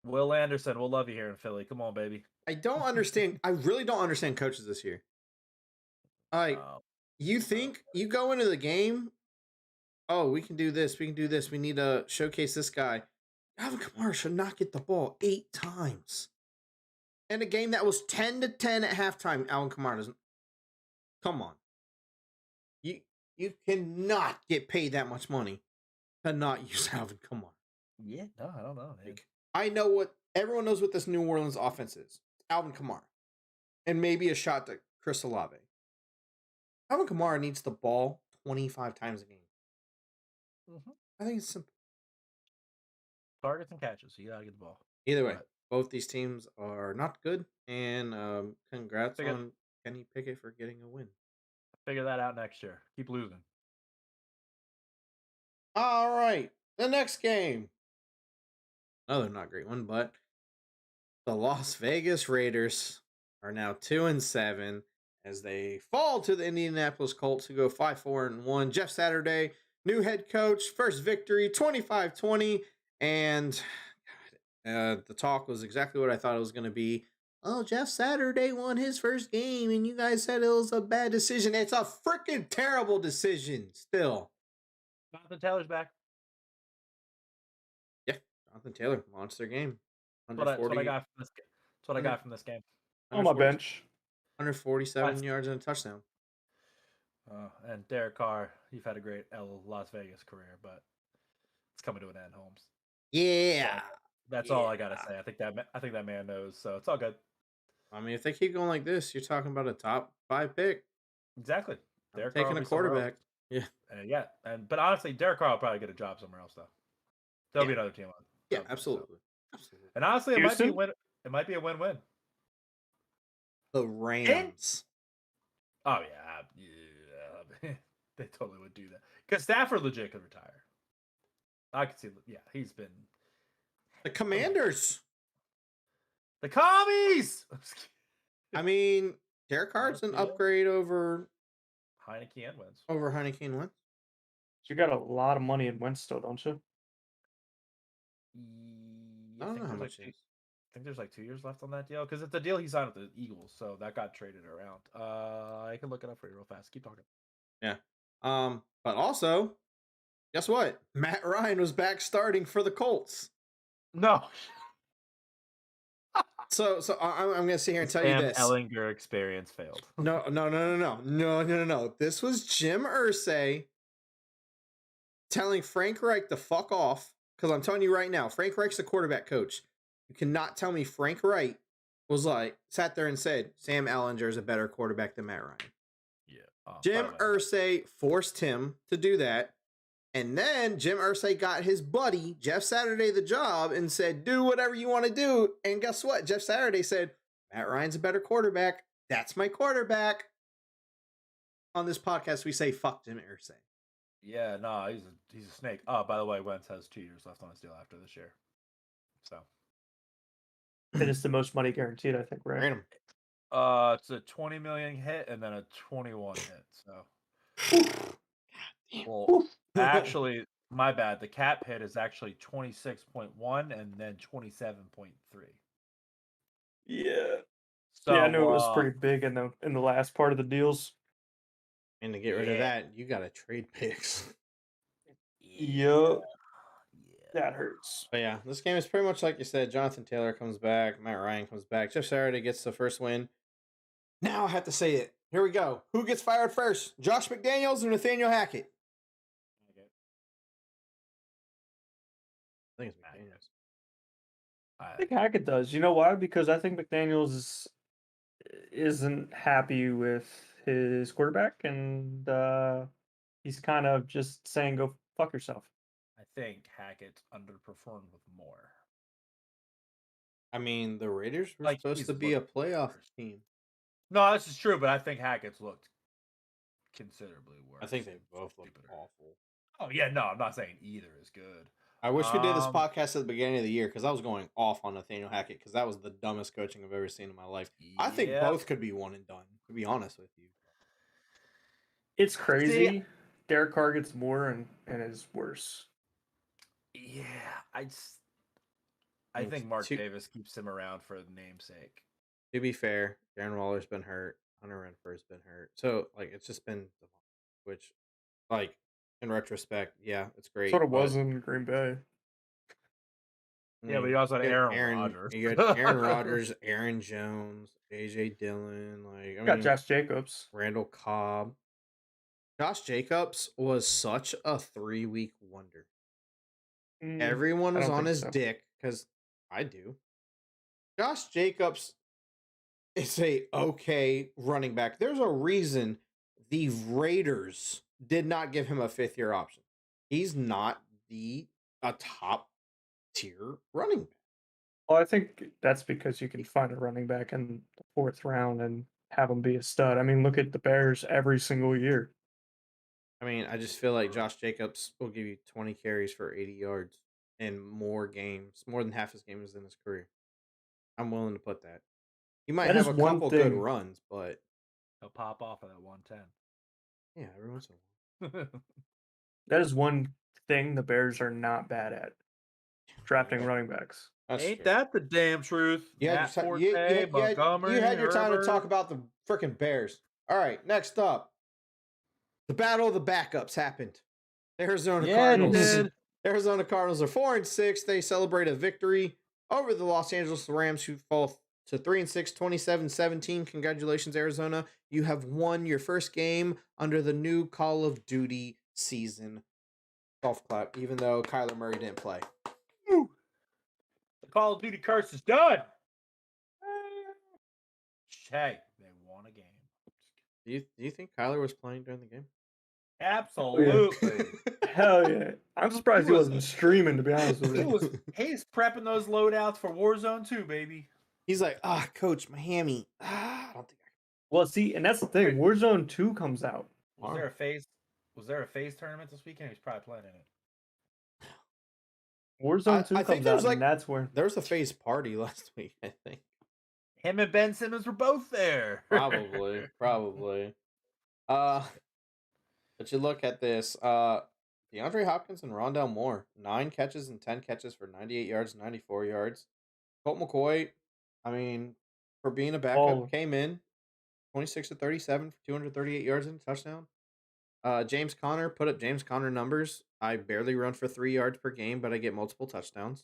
Will Anderson, we'll love you here in Philly. Come on, baby. I don't understand. I really don't understand coaches this year. Like, you think you go into the game, oh, we can do this. We can do this. We need to showcase this guy. Alvin Kamara should not get the ball 8 times. In a game that was 10-10 at halftime, Alvin Kamara doesn't. Come on. You cannot get paid that much money to not use Alvin Kamara. Yeah, no, I don't know. Like, I know what everyone knows what this New Orleans offense is. Alvin Kamara. And maybe a shot to Chris Olave. Alvin Kamara needs the ball 25 times a game. Mm-hmm. I think it's simple. Targets and catches. You gotta get the ball. Either way, both these teams are not good. And congrats on Kenny Pickett for getting a win. Figure that out next year. Keep losing. All right. The next game. Another not great one, but the Las Vegas Raiders are now 2-7 as they fall to the Indianapolis Colts, who go 5-4-1. Jeff Saturday, new head coach, first victory, 25-20. And the talk was exactly what I thought it was going to be. Oh, Jeff Saturday won his first game, and you guys said it was a bad decision. It's a freaking terrible decision still. Jonathan Taylor's back. Yeah, Jonathan Taylor launched their game. That's what I got from this game. That's what I got from this game. On my bench. 147 yards and a touchdown. And Derek Carr, you've had a great Las Vegas career, but it's coming to an end, Holmes. Yeah. That's all I gotta say. I think that man knows, so it's all good. I mean, if they keep going like this, you're talking about a top 5 pick. Exactly. Derek taking a quarterback. Yeah. But honestly, Derek Carr will probably get a job somewhere else though. There'll be another team on. Yeah, absolutely. Absolutely. And honestly, it might be a win. It might be a win-win. The Rams. Oh yeah, they totally would do that because Stafford legit could retire. I could see. Yeah, he's been. The Commanders. The Commies. I mean, Derek Carr's an upgrade over Heineke and Wentz. Over Heineke and Wentz. You got a lot of money in Wentz still, don't you? I don't know how much it is. I think there's like 2 years left on that deal because it's a deal he signed with the Eagles, so that got traded around. I can look it up for you real fast. Keep talking. Yeah. But also, guess what? Matt Ryan was back starting for the Colts. No. So I'm going to sit here and tell you this. Ellinger experience failed. No. This was Jim Irsay telling Frank Reich to fuck off. Because I'm telling you right now, Frank Reich's the quarterback coach. You cannot tell me Frank Reich was sat there and said, Sam Ellinger is a better quarterback than Matt Ryan. Yeah. Jim Irsay forced him to do that. And then Jim Irsay got his buddy, Jeff Saturday, the job and said, do whatever you want to do. And guess what? Jeff Saturday said, Matt Ryan's a better quarterback. That's my quarterback. On this podcast, we say, fuck Jim Irsay. Yeah, no, he's a snake. Oh, by the way, Wentz has 2 years left on his deal after this year. So. It is the most money guaranteed, I think, right? Random. It's a $20 million hit and then a 21 hit. So. Well, actually, my bad. The cap hit is actually 26.1 and then 27.3. Yeah. So, yeah, I knew it was pretty big in the last part of the deals. And to get rid of that, you got to trade picks. Yep. That hurts. But yeah, this game is pretty much like you said. Jonathan Taylor comes back. Matt Ryan comes back. Jeff Saturday gets the first win. Now I have to say it. Here we go. Who gets fired first? Josh McDaniels or Nathaniel Hackett? I think it's McDaniels. I think Hackett does. You know why? Because I think McDaniels isn't happy with his quarterback, and he's kind of just saying, "Go fuck yourself." I think Hackett underperformed with more. I mean, the Raiders were Like, supposed he's to be a looked playoff worse. team. No, this is true, but I think Hackett's looked considerably worse. I think they and both look stupider. awful. Oh yeah, no, I'm not saying either is good. I wish we did this podcast at the beginning of the year because I was going off on Nathaniel Hackett because that was the dumbest coaching I've ever seen in my life. I think Yep. both could be one and done, to be honest with you. It's crazy. Derek Carr gets more and is worse. Yeah, I think Mark Davis keeps him around for the namesake. To be fair, Darren Waller's been hurt. Hunter Renfro's been hurt. So, like, it's just been, which, like, in retrospect, yeah, it's great. That's what it was in Green Bay. Yeah, but you also had Aaron Rodgers. You got Aaron Rodgers, Aaron Jones, AJ Dillon. Like, I got mean, Josh Jacobs, Randall Cobb. Josh Jacobs was such a 3-week wonder. Everyone was on his dick because I do. Josh Jacobs is a okay running back. There's a reason the Raiders did not give him a 5th-year option. He's not a top tier running back. Well, I think that's because you can find a running back in the 4th round and have him be a stud. I mean, look at the Bears every single year. I mean, I just feel like Josh Jacobs will give you 20 carries for 80 yards in more games, more than half his games in his career. I'm willing to put that. He might have a couple good runs, but he'll pop off at that 110. Yeah, every once in a while. That is one thing the Bears are not bad at. Drafting running backs. Ain't that the damn truth? You had your time to talk about the freaking Bears. All right, next up. The battle of the backups happened. Arizona Cardinals. Arizona Cardinals are 4-6. They celebrate a victory over the Los Angeles Rams, who fall to 3-6, 27-17. Congratulations, Arizona. You have won your first game under the new Call of Duty season. Golf clap, even though Kyler Murray didn't play. Woo. The Call of Duty curse is done. Hey, they won a game. Do you think Kyler was playing during the game? Absolutely. Hell yeah. I'm surprised he wasn't streaming, to be honest with you. He's prepping those loadouts for Warzone 2, baby. He's like, coach, my hammy. I don't think I can. Well, see, and that's the thing. Warzone 2 comes out. Was there a phase tournament this weekend? He's probably playing in it. Warzone 2 comes out, and that's where... There was a phase party last week, I think. Him and Ben Simmons were both there. Probably. But you look at this. DeAndre Hopkins and Rondale Moore. 9 catches and 10 catches for 98 yards, 94 yards. Colt McCoy, I mean, for being a backup, came in 26 to 37 for 238 yards and a touchdown. James Conner put up James Conner numbers. I barely run for 3 yards per game, but I get multiple touchdowns.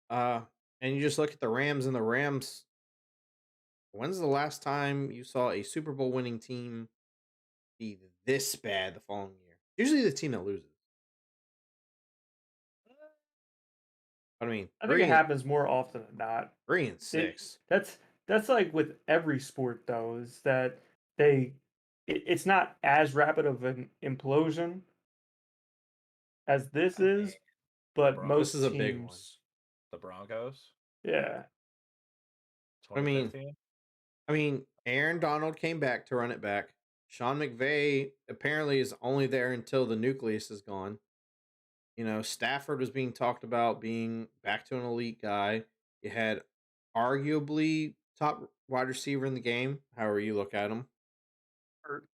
And you just look at the Rams, and the Rams, when's the last time you saw a Super Bowl winning team be this bad the following year? Usually the team that loses. I mean, I think it happens more often than not. 3-6. That's like with every sport, though, is that it's not as rapid of an implosion as this is, but most this is a big one. The Broncos. Yeah. I mean, Aaron Donald came back to run it back. Sean McVay apparently is only there until the nucleus is gone. You know, Stafford was being talked about being back to an elite guy. You had arguably top wide receiver in the game, however you look at him. Hurt.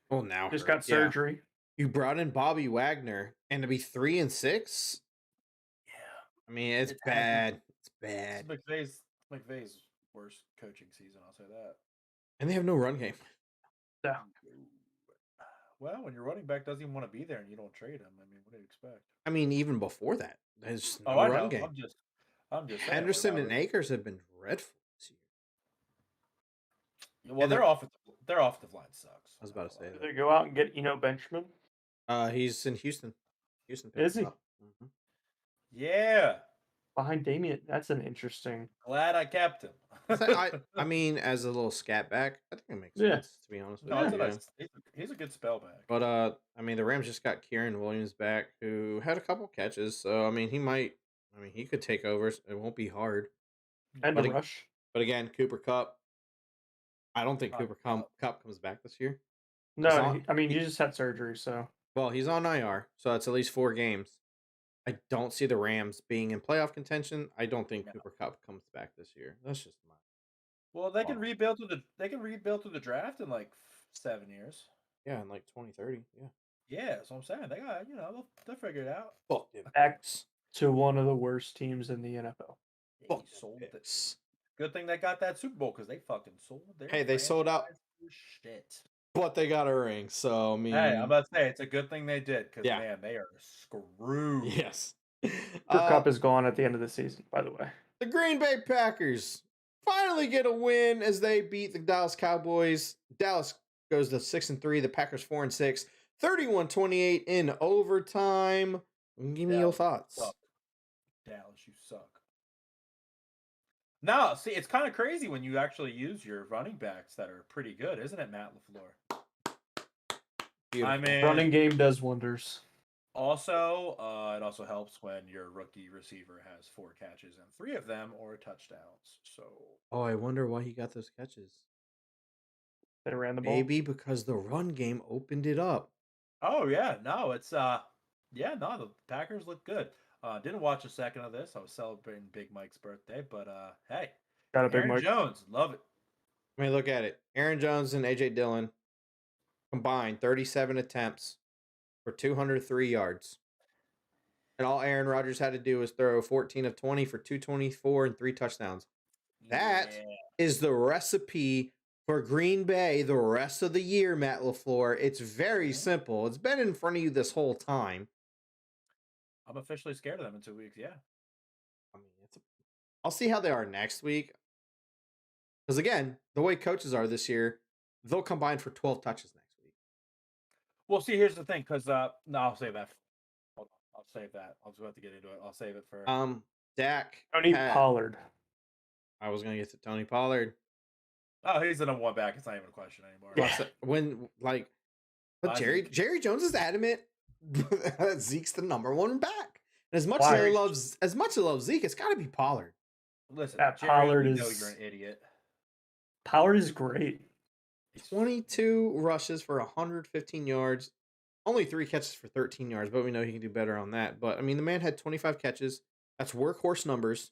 Well, now just got surgery. You brought in Bobby Wagner, and to be 3-6. Yeah, I mean it's bad. It's bad. It's McVay's worst coaching season. I'll say that. And they have no run game. Yeah. Well, when your running back doesn't even want to be there and you don't trade him, I mean, what do you expect? I mean, even before that, there's no run game. I'm just Henderson and Akers have been dreadful this year. Well, their offensive line sucks. I was about to say Did that. they go out and get Benjamin? He's in Houston. Houston picked Is him he? up. Mhm. Yeah, Behind Damien. That's an interesting. glad I kept him. I mean, as a little scat back, I think it makes Yeah. sense, to be honest with No, it's you. a Yeah. nice. He's a good spellback. But I mean, the Rams just got Kieran Williams back, who had a couple catches. So I mean, he could take over. It won't be hard. And But the ag- rush. But again, Cooper Cup. I don't think Not Cup comes back this year. No, on- I mean, he just had surgery, so. Well, he's on IR, so that's at least 4 games. I don't see the Rams being in playoff contention. I don't think No. Cooper Cup comes back this year. That's just my. Well, they can Wow. rebuild through the draft in like 7 years. Yeah, in like 2030. Yeah. Yeah, that's what I'm saying. They got they'll figure it out. Fuck them Back picks. to one of the worst teams in the NFL. Yeah, Fuck them picks. Good thing they got that Super Bowl because they fucking sold their. Hey, they sold out. franchise for shit. But they got a ring, so I mean. Hey, I'm about to say it's a good thing they did because Yeah. man, they are screwed. Yes. Cooper Cup is gone at the end of the season, by the way. The Green Bay Packers finally get a win as they beat the Dallas Cowboys. Dallas goes to 6-3. The Packers 4-6. 31-28 in overtime. Give me your thoughts. Suck. Dallas, you suck. No, see, it's kind of crazy when you actually use your running backs that are pretty good, isn't it, Matt LaFleur? Beautiful. I mean, Running game does wonders. also, it also helps when your rookie receiver has 4 catches and 3 of them are touchdowns. So, Oh, I wonder why he got those catches. They ran the ball. Maybe because the run game opened it up. oh yeah, no, it's the Packers look good. Didn't watch a second of this. I was celebrating Big Mike's birthday, but hey, Got a big Aaron Mike. Jones, love it. I mean, look at it. Aaron Jones and A.J. Dillon combined 37 attempts for 203 yards. And all Aaron Rodgers had to do was throw 14 of 20 for 224 and 3 touchdowns. That is the recipe for Green Bay the rest of the year, Matt LaFleur. It's very simple. It's been in front of you this whole time. I'm officially scared of them in 2 weeks. Yeah. I mean, I'll see how they are next week. Because again, the way coaches are this year, they'll combine for 12 touches next week. Well, see, here's the thing, because no, I'll save that. Hold on, I'll save that. I was about to get into it. I'll save it for. Dak. Tony Pollard. I was gonna get to Tony Pollard. Oh, he's the number 1 back. It's not even a question anymore. Yeah. But Zeke. Jerry Jones is adamant that Zeke's the number 1 back. And as much as Why? I love Zeke, it's got to be Pollard. Listen, That Jerry, Pollard we know is- you're an idiot. Pollard is great. 22 rushes for 115 yards, only 3 catches for 13 yards, but we know he can do better on that. But I mean, the man had 25 catches. That's workhorse numbers,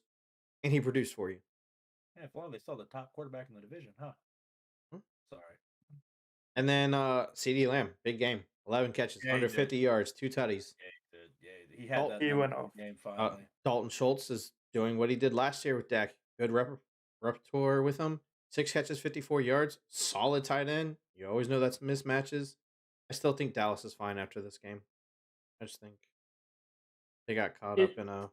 and he produced for you. Yeah, if only they saw the top quarterback in the division, huh? Hmm. Sorry. And then CD Lamb, big game, 11 catches, Yeah, he 150 yards, 2 tutties. Yeah, he had that he number went 1 off. game finally. Dalton Schultz is doing what he did last year with Dak. Good repertoire with him. 6 catches, 54 yards. Solid tight end. You always know that's mismatches. I still think Dallas is fine after this game. I just think they got caught up in a.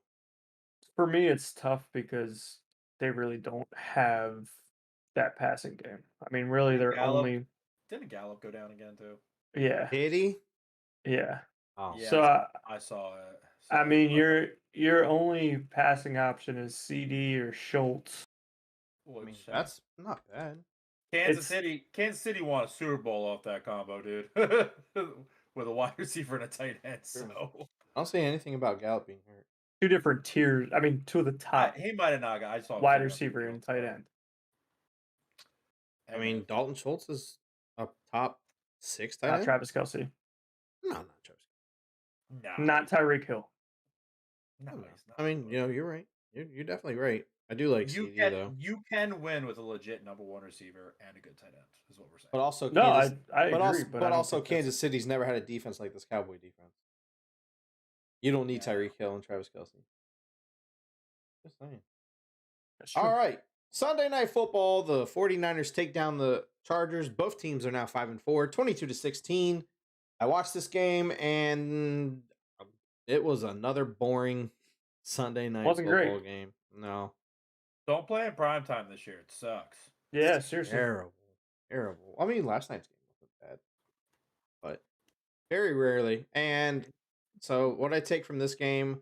For me, it's tough because they really don't have that passing game. I mean, really, they're Gallup. Didn't Gallup go down again too? yeah, Did he? yeah. Oh, Yeah, So I saw it. I mean, your only passing option is CD or Schultz. I mean, that's not bad. Kansas City won a Super Bowl off that combo, dude. With a wide receiver and a tight end. So I don't say anything about Gallup being hurt. 2 different tiers. I mean, 2 of the top he might have not got. I saw him wide sitting up receiver the and field. tight end. I mean, Dalton Schultz is a top 6 tight Not end. Travis Kelce. No, not Travis. Nah, Not Tyreek Hill. no, No. he's not. I mean, you're right. You're definitely right. I do like CD though. You can win with a legit number 1 receiver and a good tight end. Is what we're saying. But also, No, Kansas, I agree. but also, but I don't think that's- Kansas City's never had a defense like this Cowboy defense. You don't need Yeah. Tyreek Hill and Travis Kelce. Just saying. that's true. All right. Sunday Night Football. The 49ers take down the Chargers. Both teams are now 5-4, 22-16. I watched this game, and it was another boring Sunday Night Wasn't Football great. game. No. Don't play in prime time this year. It sucks. Yeah, seriously. Terrible. terrible. I mean, last night's game wasn't bad, but very rarely. And so, what I take from this game,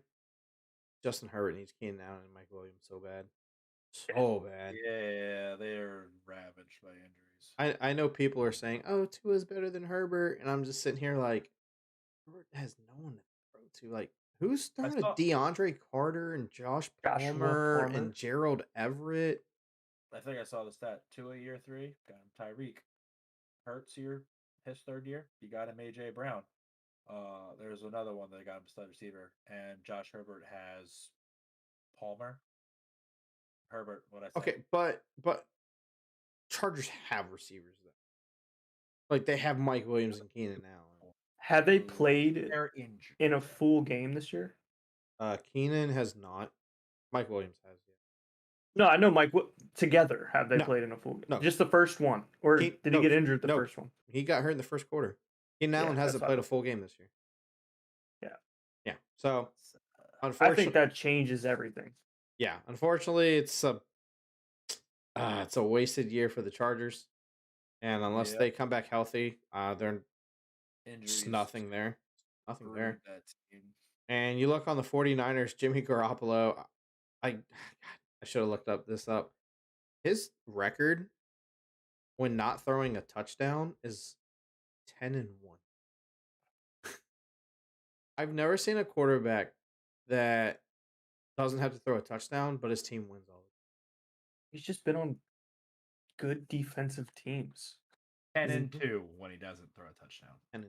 Justin Herbert needs Keenan Allen and Mike Williams so bad. So bad. Yeah, they're ravaged by injuries. I know people are saying, oh, Tua's better than Herbert. And I'm just sitting here like, Herbert has no one to throw to. Like, who's throwing to DeAndre Carter and Josh Palmer and Gerald Everett? I think I saw the stat. Tua year 3, got him Tyreek. Hurts his 3rd year, you got him AJ Brown. There's another one that got him stud receiver, and Josh Herbert has Palmer. Herbert, what I said. Okay, but Chargers have receivers though. Like they have Mike Williams and Keenan Allen. Have they played in a full game this year? Keenan has not. Mike Williams has. Yeah. No, I know Mike. Together, have they played in a full game? No. Just the first one, or did he get injured the first one? He got hurt in the first quarter. Keenan Allen hasn't played a full game this year. Yeah. So, unfortunately, I think that changes everything. Yeah, unfortunately, it's a wasted year for the Chargers, and unless they come back healthy, they're just nothing there. Nothing there. And you look on the 49ers, Jimmy Garoppolo. I should have looked this up. His record when not throwing a touchdown is 10-1. I've never seen a quarterback that doesn't have to throw a touchdown, but his team wins all. He's just been on good defensive teams. 10-2 when he doesn't throw a touchdown. 10-2.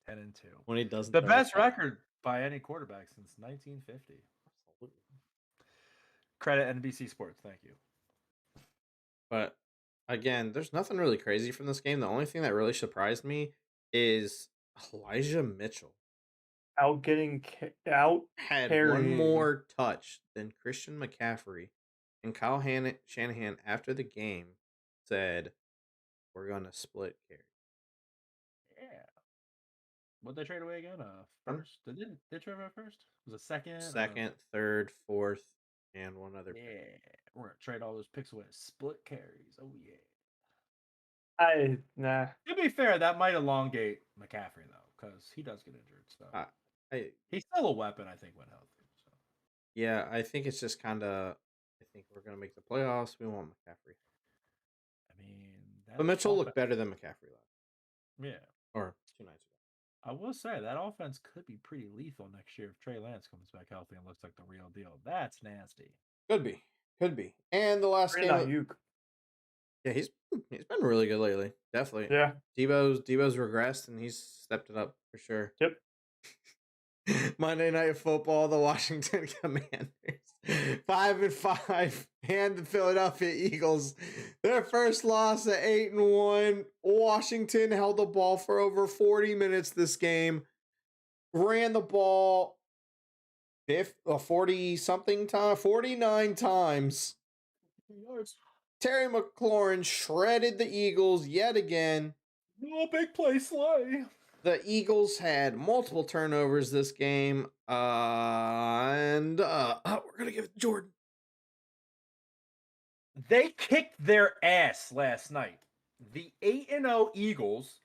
10-2 when he doesn't. The best record by any quarterback since 1950. Absolutely. Credit NBC Sports. Thank you. But again, there's nothing really crazy from this game. The only thing that really surprised me is Elijah Mitchell had one more touch than Christian McCaffrey, and Kyle Shanahan after the game said, "We're gonna split carry." Yeah. What they trade away again? First? Did they trade away first? Was it second? Second, third, fourth, and one other. Yeah, we're gonna trade all those picks away. Split carries. Oh yeah. Nah. To be fair, that might elongate McCaffrey though, because he does get injured. So he's still a weapon, I think, when healthy. So. Yeah, I think it's just kind of. I think we're gonna make the playoffs. We want McCaffrey. I mean, but Mitchell looked better than McCaffrey last. Yeah. Or 2 nights ago. I will say that offense could be pretty lethal next year if Trey Lance comes back healthy and looks like the real deal. That's nasty. Could be. And the last game. Yeah, he's been really good lately. Definitely. Yeah. Debo's regressed and he's stepped it up for sure. Yep. Monday Night Football, the Washington Commanders 5-5 and the Philadelphia Eagles. Their first loss at 8-1. Washington held the ball for over 40 minutes this game. Ran the ball 49 times. Terry McLaurin shredded the Eagles yet again. No big play Slay. The Eagles had multiple turnovers this game, and we're gonna give it to Jordan. They kicked their ass last night. The 8-0 Eagles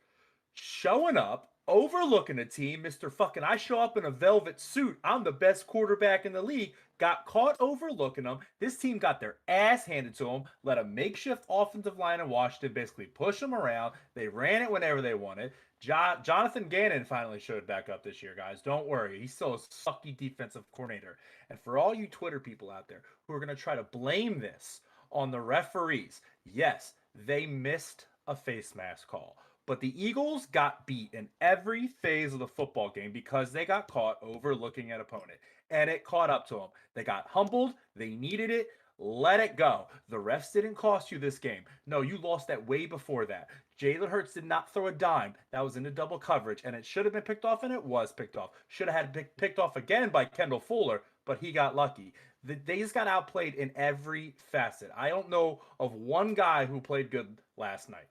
showing up, overlooking a team. Mr. Fucking, I show up in a velvet suit. I'm the best quarterback in the league. Got caught overlooking them. This team got their ass handed to them. Let a makeshift offensive line in Washington basically push them around. They ran it whenever they wanted. Jonathan Gannon finally showed back up this year, guys. Don't worry. He's still a sucky defensive coordinator. And for all you Twitter people out there who are going to try to blame this on the referees, yes, they missed a face mask call. But the Eagles got beat in every phase of the football game because they got caught overlooking an opponent. And it caught up to them. They got humbled. They needed it. Let it go. The refs didn't cost you this game. No, you lost that way before that. Jalen Hurts did not throw a dime. That was into double coverage, and it should have been picked off, and it was picked off. Should have had it picked off again by Kendall Fuller, but he got lucky. They just got outplayed in every facet. I don't know of one guy who played good last night.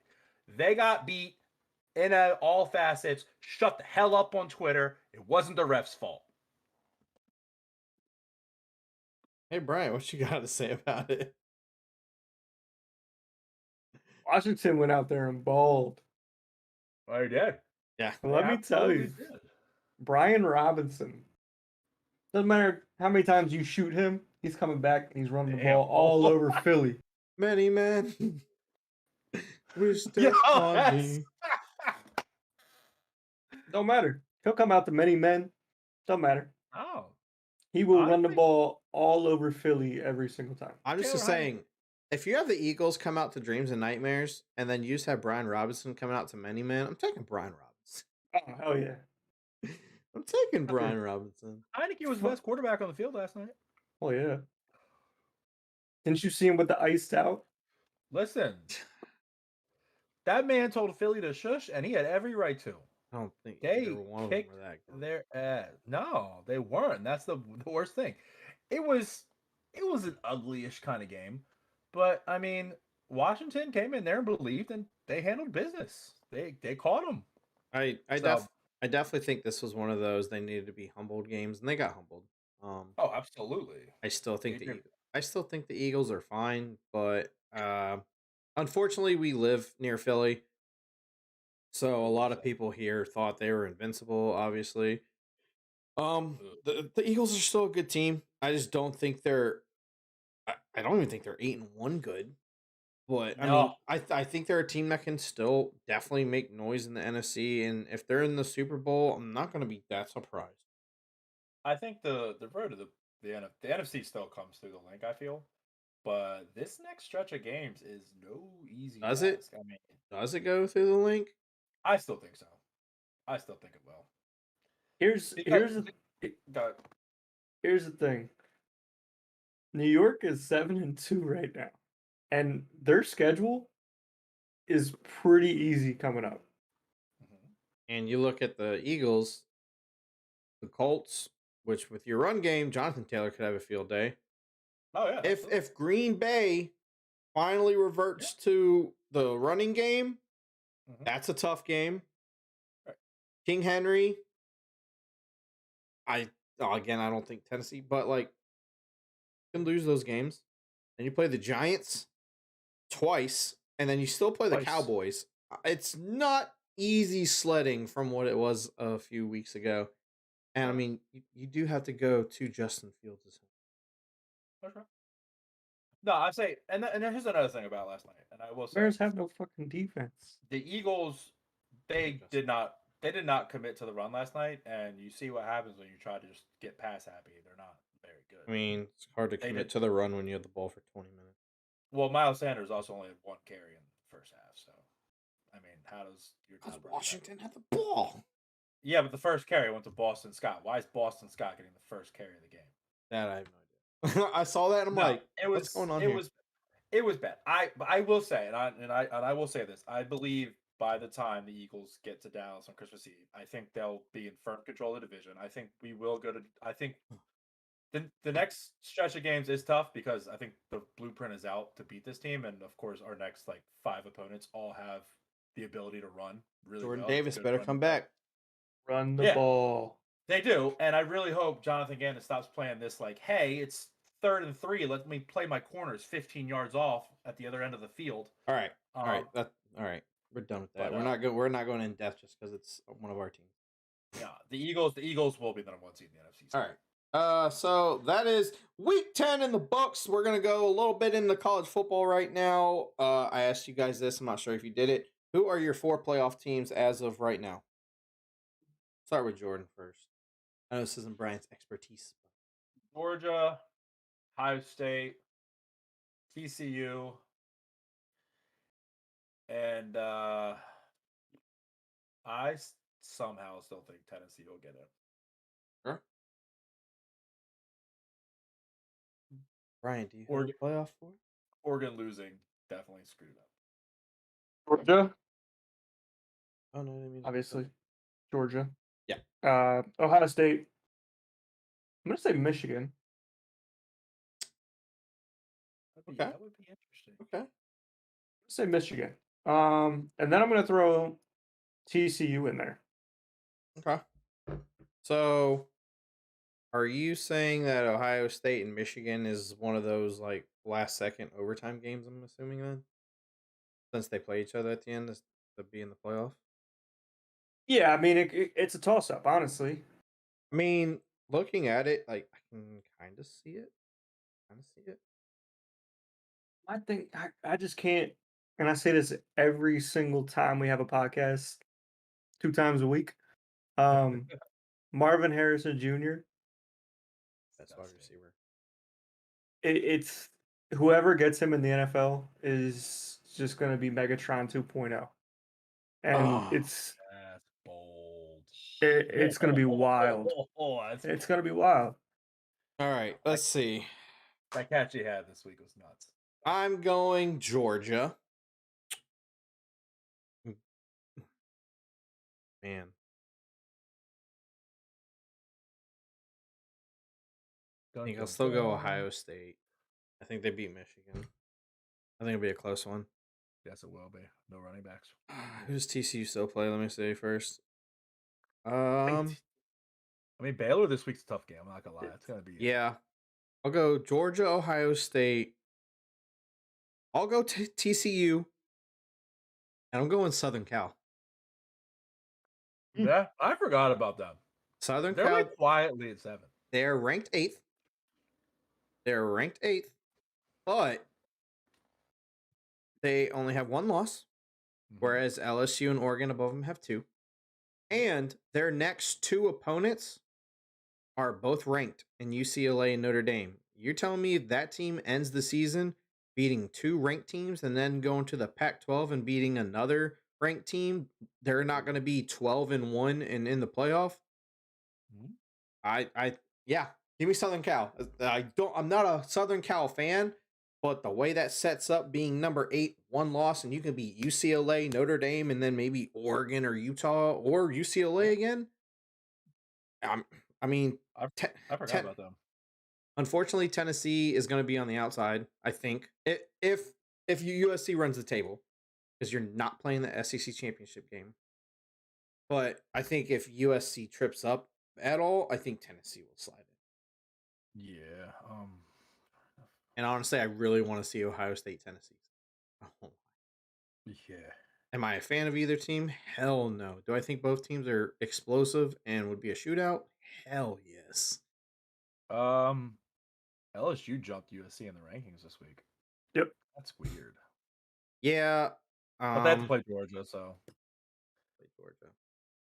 They got beat in all facets. Shut the hell up on Twitter. It wasn't the ref's fault. Hey, Brian, what you got to say about it? Washington went out there and balled. Oh, he did. Yeah. Let me tell absolutely you, did. Brian Robinson. Doesn't matter how many times you shoot him, he's coming back and he's running the ball all over Philly. Many men wish Yo, upon that's- me. Don't matter. He'll come out to many men. Don't matter. Oh, He will I run the think- ball all over Philly every single time. I'm just Taylor saying, if you have the Eagles come out to Dreams and Nightmares, and then you just have Brian Robinson coming out to Many Men, I'm taking Brian Robinson. Oh, hell yeah. I'm taking Brian Robinson. Heineke was the best quarterback on the field last night. Oh, yeah. Didn't you see him with the iced out? Listen, that man told Philly to shush, and he had every right to. I don't think They either one of them kicked were that good. their ass. No, they weren't. That's the worst thing. It was an ugly-ish kind of game, but I mean, Washington came in there and believed, and they handled business. They caught them. I So- definitely think this was one of those they needed to be humbled games, and they got humbled. Oh, absolutely. I still think Adrian- the Eagles are fine, but unfortunately, we live near Philly, so a lot of people here thought they were invincible. Obviously, the Eagles are still a good team. I just don't think they're. I don't even think they're 8-1 good. But I mean, No. I think they're a team that can still definitely make noise in the NFC, and if they're in the Super Bowl, I'm not going to be that surprised. I think the road to the NFC still comes through the link. I feel, but this next stretch of games is no easy. Does it? task. I mean, Does it go through the link? I still think so. I still think it will. Here's Go- here's the thing. New York is 7-2 right now, and their schedule is pretty easy coming up. Mhm. And you look at the Eagles, the Colts, which with your run game, Jonathan Taylor could have a field day. Oh yeah. If Green Bay finally reverts to the running game, Mhm. that's a tough game. Right. King Henry, again, I don't think Tennessee, but like you can lose those games. And you play the Giants twice, and then you still play the Twice. Cowboys. It's not easy sledding from what it was a few weeks ago. And I mean, you do have to go to Justin Fields' home. That's right. No, I say, and here's another thing about last night, and I will say, Bears have no fucking defense. the Eagles, they Justin. did not commit to the run last night, and you see what happens when you try to just get pass happy. They're not very good. I mean, it's hard to They commit did- to the run when you have the ball for 20 minutes. Well, Miles Sanders also only had one carry in the first half, so I mean, how does your Because number- Washington had the ball. Yeah, but the first carry went to Boston Scott. Why is Boston Scott getting the first carry of the game? That I have no idea. I saw that and I'm No, like, what's going on here? It was bad. I will say, and I will say this. I believe by the time the Eagles get to Dallas on Christmas Eve, I think they'll be in firm control of the division. I think we will go to. I think the next stretch of games is tough because I think the blueprint is out to beat this team, and of course our next like 5 opponents all have the ability to run really Jordan well. Davis Good better run come attack. back. Run the Yeah. ball. They do, and I really hope Jonathan Gannon stops playing this like, hey, it's 3rd and 3. Let me play my corners 15 yards off at the other end of the field. All right. All right. Um, All right. We're done with that. but, We're not going in depth just because it's one of our teams. Yeah, the Eagles will be the number 1 seed in the NFC. All right. So that is week 10 in the books. We're gonna go a little bit into college football right now. I asked you guys this. I'm not sure if you did it. Who are your 4 playoff teams as of right now? Start with Jordan first. I know this isn't Brian's expertise. Georgia, Ohio State, TCU, and somehow still think Tennessee will get it. Sure. Brian, do you have Oregon. a playoff for? Oregon losing definitely screwed up. Georgia, Oh no, I didn't mean to- obviously. Georgia. Yeah. Ohio State. I'm gonna say Michigan. Okay. That would be interesting. Okay. Say Michigan. And then I'm gonna throw TCU in there. Okay. So, are you saying that Ohio State and Michigan is one of those like last second overtime games? I'm assuming then. since they play each other at the end to be in the playoff. Yeah, I mean it's a toss up, honestly. I mean, looking at it, like I can kind of see it. I think I just can't, and I say this every single time we have a podcast, 2 times a week. Marvin Harrison Jr. That's wide receiver. It's whoever gets him in the NFL is just going to be Megatron 2.0, and That's bold. it's going to be wild. It's going to be wild. All right, let's see. That catch he had this week was nuts. I'm going Georgia. Man. I think I'll still go Ohio State. I think they beat Michigan. I think it'll be a close one. Yes, it will be. No running backs. Who's TCU still play? Let me see first. I mean, Baylor this week's a tough game. I'm not gonna lie. It's gonna be. Yeah. I'll go Georgia, Ohio State. I'll go TCU. And I'm going Southern Cal. Yeah, I forgot about them. Southern They're Cal. like quietly at 7. They're ranked 8th. But they only have 1 loss, whereas LSU and Oregon above them have 2. And their next 2 opponents are both ranked in UCLA and Notre Dame. You're telling me that team ends the season beating 2 ranked teams and then going to the Pac-12 and beating another ranked team? They're not going to be 12-1 and in the playoff? Yeah, give me Southern Cal. I'm not a Southern Cal fan, but the way that sets up being number 8, 1 loss, and you can beat UCLA, Notre Dame, and then maybe Oregon or Utah or UCLA again. I forgot about them. Unfortunately, Tennessee is going to be on the outside. I think if USC runs the table, because you're not playing the SEC championship game. But I think if USC trips up at all, I think Tennessee will slide it. Yeah. And honestly, I really want to see Ohio State, Tennessee. Oh. Yeah. Am I a fan of either team? Hell no. Do I think both teams are explosive and would be a shootout? Hell yes. LSU jumped USC in the rankings this week. Yep. That's weird. Yeah. But they have to play Georgia, so.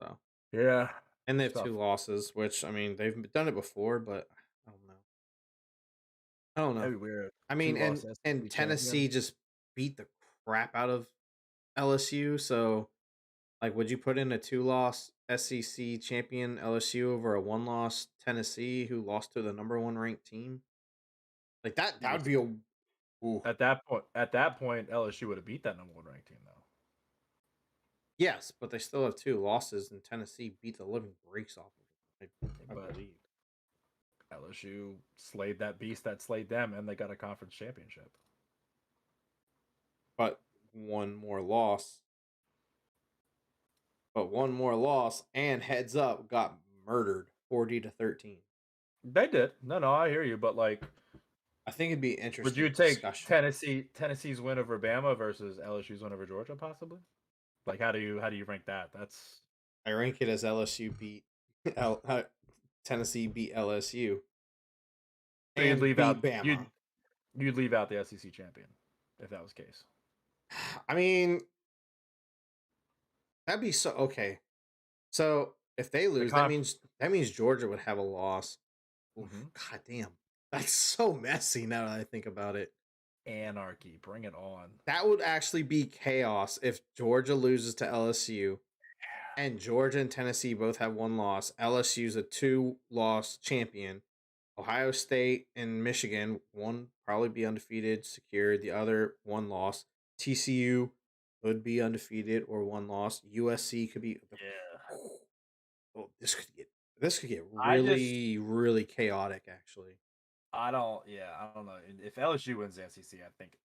So. Yeah. And they have 2 losses, which, I mean, they've done it before, but I don't know. That'd be weird. I mean, and Tennessee just beat the crap out of LSU, so like, would you put in a 2-loss SEC champion LSU over a 1-loss Tennessee who lost to the number 1 ranked team? Like that would be a. Ooh. At that point, LSU would have beat that number 1 ranked team, though. Yes, but they still have 2 losses, and Tennessee beat the living breaks off of it. I believe LSU slayed that beast that slayed them, and they got a conference championship. But one more loss, and heads up, got murdered 40-13. They did. No, I hear you, but like, I think it'd be interesting. Would you take Tennessee's win over Bama versus LSU's win over Georgia, possibly? Like, how do you rank that? I rank it as LSU beat Tennessee beat LSU. So you'd leave out Bama. You'd leave out the SEC champion if that was the case. I mean, that'd be so okay. So if they lose, that means Georgia would have a loss. God damn, that's so messy now that I think about it. Anarchy, bring it on. That would actually be chaos if Georgia loses to LSU, and Georgia and Tennessee both have 1 loss. LSU's a 2-loss champion. Ohio State and Michigan, one probably be undefeated, secured. The other 1 loss. TCU could be undefeated or 1 loss. USC could be. Yeah. Oh, this could get really, really chaotic. Actually, I don't know. If LSU wins the SEC, I think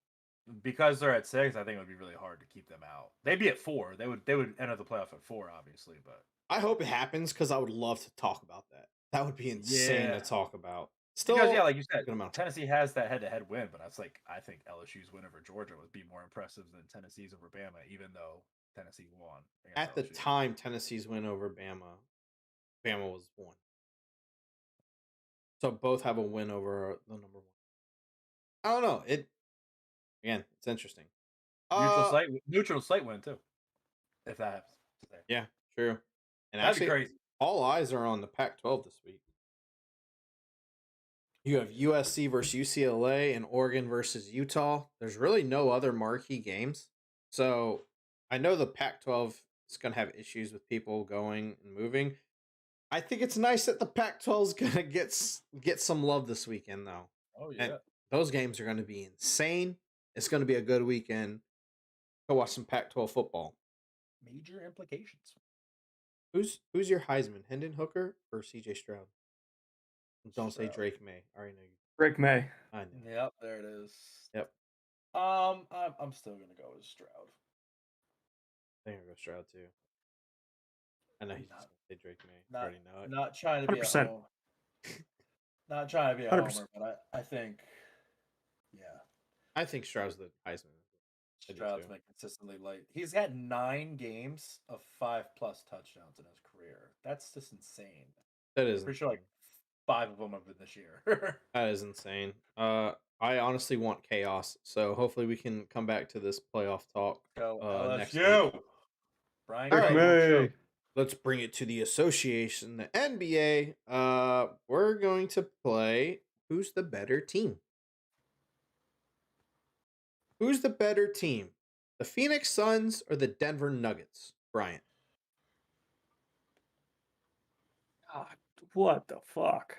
because they're at 6, I think it would be really hard to keep them out. They'd be at 4. They would enter the playoff at 4, obviously. But I hope it happens because I would love to talk about that. That would be insane to talk about. Still, Because yeah, like you said, good amount of Tennessee has that head-to-head win, but I think LSU's win over Georgia would be more impressive than Tennessee's over Bama, even though Tennessee won against at the LSU. time, Tennessee's win over Bama was 1. So both have a win over the number 1. I don't know. It's interesting. Neutral site win too, if that happens. Yeah, true. And That'd be actually, crazy. all eyes are on the Pac-12 this week. You have USC versus UCLA and Oregon versus Utah. There's really no other marquee games. So I know the Pac-12 is going to have issues with people going and moving. I think it's nice that the Pac-12 is going to get some love this weekend, though. Oh yeah, And those games are going to be insane. It's going to be a good weekend to watch some Pac-12 football. major implications. Who's your Heisman? Hendon Hooker or CJ Stroud? Don't say Stroud. Drake May. I already know you. Drake May. I know. Yep, there it is. Yep. I'm still gonna go with Stroud. I think I'll go Stroud too. I know he's just gonna say Drake May. I already know it. Not trying to be 100%. a homer. Not trying to be a 100%. homer, but I think, yeah, I think Stroud's the Heisman. I do Stroud's too. been consistently late. He's had 9 games of 5+ touchdowns in his career. That's just insane. That is Pretty sure like insane. 5 of them have been this year. That is insane. I honestly want chaos, so hopefully we can come back to this playoff talk Go next LSU. week. Brian All Gray right. won't show. Let's bring it to the association, the NBA. We're going to play Who's the Better Team? Who's the better team? The Phoenix Suns or the Denver Nuggets? Brian. God, what the fuck?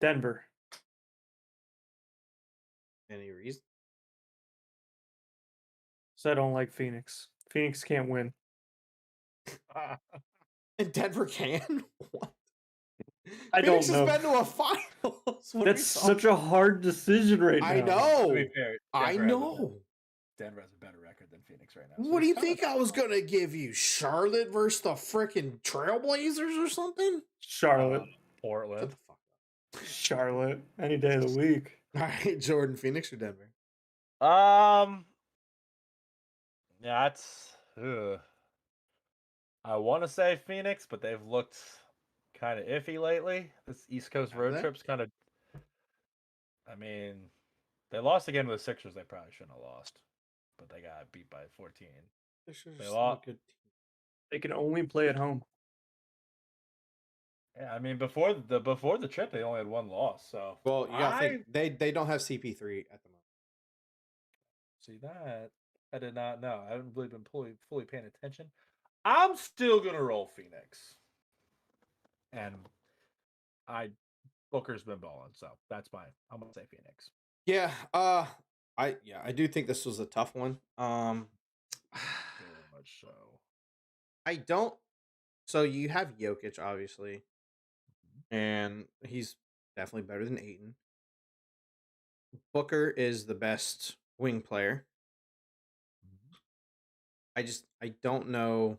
Denver. Any reason? So I don't like Phoenix. Phoenix can't win. And Denver can? What? I Phoenix don't know. has been to a finals. What are That's we such a hard decision right now. I To know. be fair, I Denver has a know. Denver has a better record than Phoenix right now. What do you think I was going to give you? Charlotte versus the freaking Trailblazers or something? Charlotte. Shut Portland. the fuck up. Charlotte. Any day of the week. All right, Jordan, Phoenix or Denver? Yeah, that's. I want to say Phoenix, but they've looked kind of iffy lately. This East Coast Have road they? trip's kind of. I mean, they lost again with the Sixers. They probably shouldn't have lost, but they got beat by 14. This is They still lost. a good team. They can only play at home. Yeah, I mean before the trip they only had 1 loss. So Well, you got to think they don't have CP3 at the moment. see that I did not know. I haven't really been fully paying attention. I'm still gonna roll Phoenix, and Booker's been balling, so that's fine. I'm gonna say Phoenix. Yeah, I do think this was a tough one. Very much so. I don't. So you have Jokic, obviously, and he's definitely better than Ayton. Booker is the best wing player. I don't know.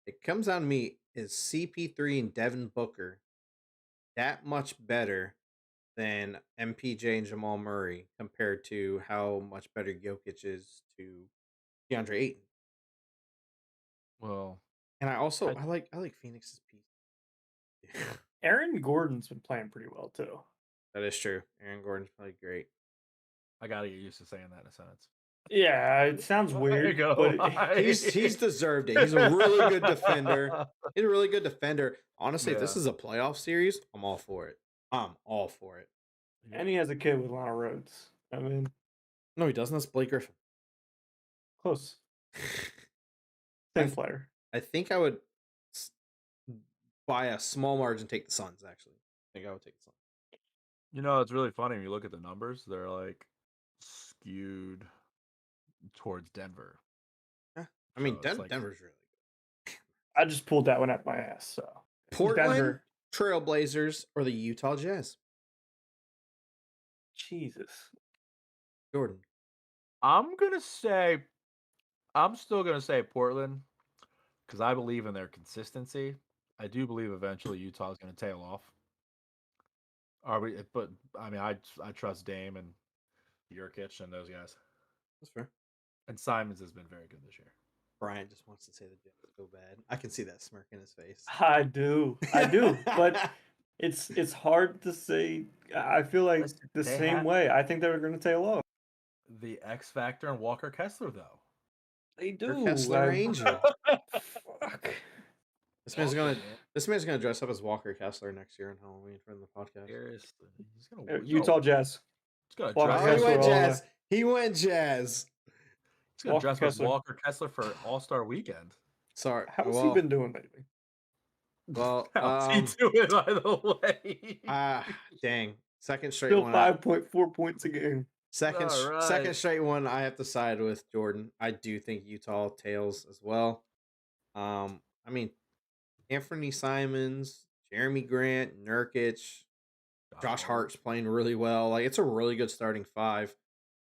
It comes down to me, is CP3 and Devin Booker that much better than MPJ and Jamal Murray compared to how much better Jokic is to DeAndre Ayton? Well, And I like Phoenix's piece. Aaron Gordon's been playing pretty well too. That is true. Aaron Gordon's played great. I gotta get used to saying that in a sentence. Yeah, it sounds weird, but He's deserved it. He's a really good defender. He's a really good defender. Honestly, if this Yeah. is a playoff series, I'm all for it. I'm all for it. and he has a kid with Lana Rhodes. I mean, No, he doesn't. That's Blake Griffin. close. Same player. I think I would by a small margin take the Suns, actually. I think I would take the Suns. You know, it's really funny when you look at the numbers. They're like skewed towards Denver. Yeah. I mean, So it's like- Denver's really good. I just pulled that one out my ass. So Portland Denver. Trailblazers or the Utah Jazz? Jesus. Jordan. I'm still gonna say Portland because I believe in their consistency. I do believe eventually Utah's gonna tail off. Are we? But I mean, I trust Dame and Jurkic and those guys. That's fair. And Simons has been very good this year. Brian just wants to say the Jets so bad. I can see that smirk in his face. I do, but it's hard to say. I feel like Listen, the they same have- way. I think they're going to tail off. The X Factor and Walker Kessler, though. They They're do. Kessler Angel. Fuck. This man's gonna dress up as Walker Kessler next year on Halloween for the podcast. Seriously, he's gonna Utah Jazz. He's gonna Walker dress. Oh, he Kessler went all Jazz. He went Jazz. He's gonna Walker dress Kessler. with Walker Kessler for All Star Weekend. Sorry. How's he been doing lately? Well, How's he doing, by the way? dang. Second straight Still one. 5.4 points a game. Second Alright. straight one. I have to side with Jordan. I do think Utah tails as well. I mean, Anthony Simons, Jeremy Grant, Nurkic, Josh Hart's playing really well. Like, it's a really good starting five.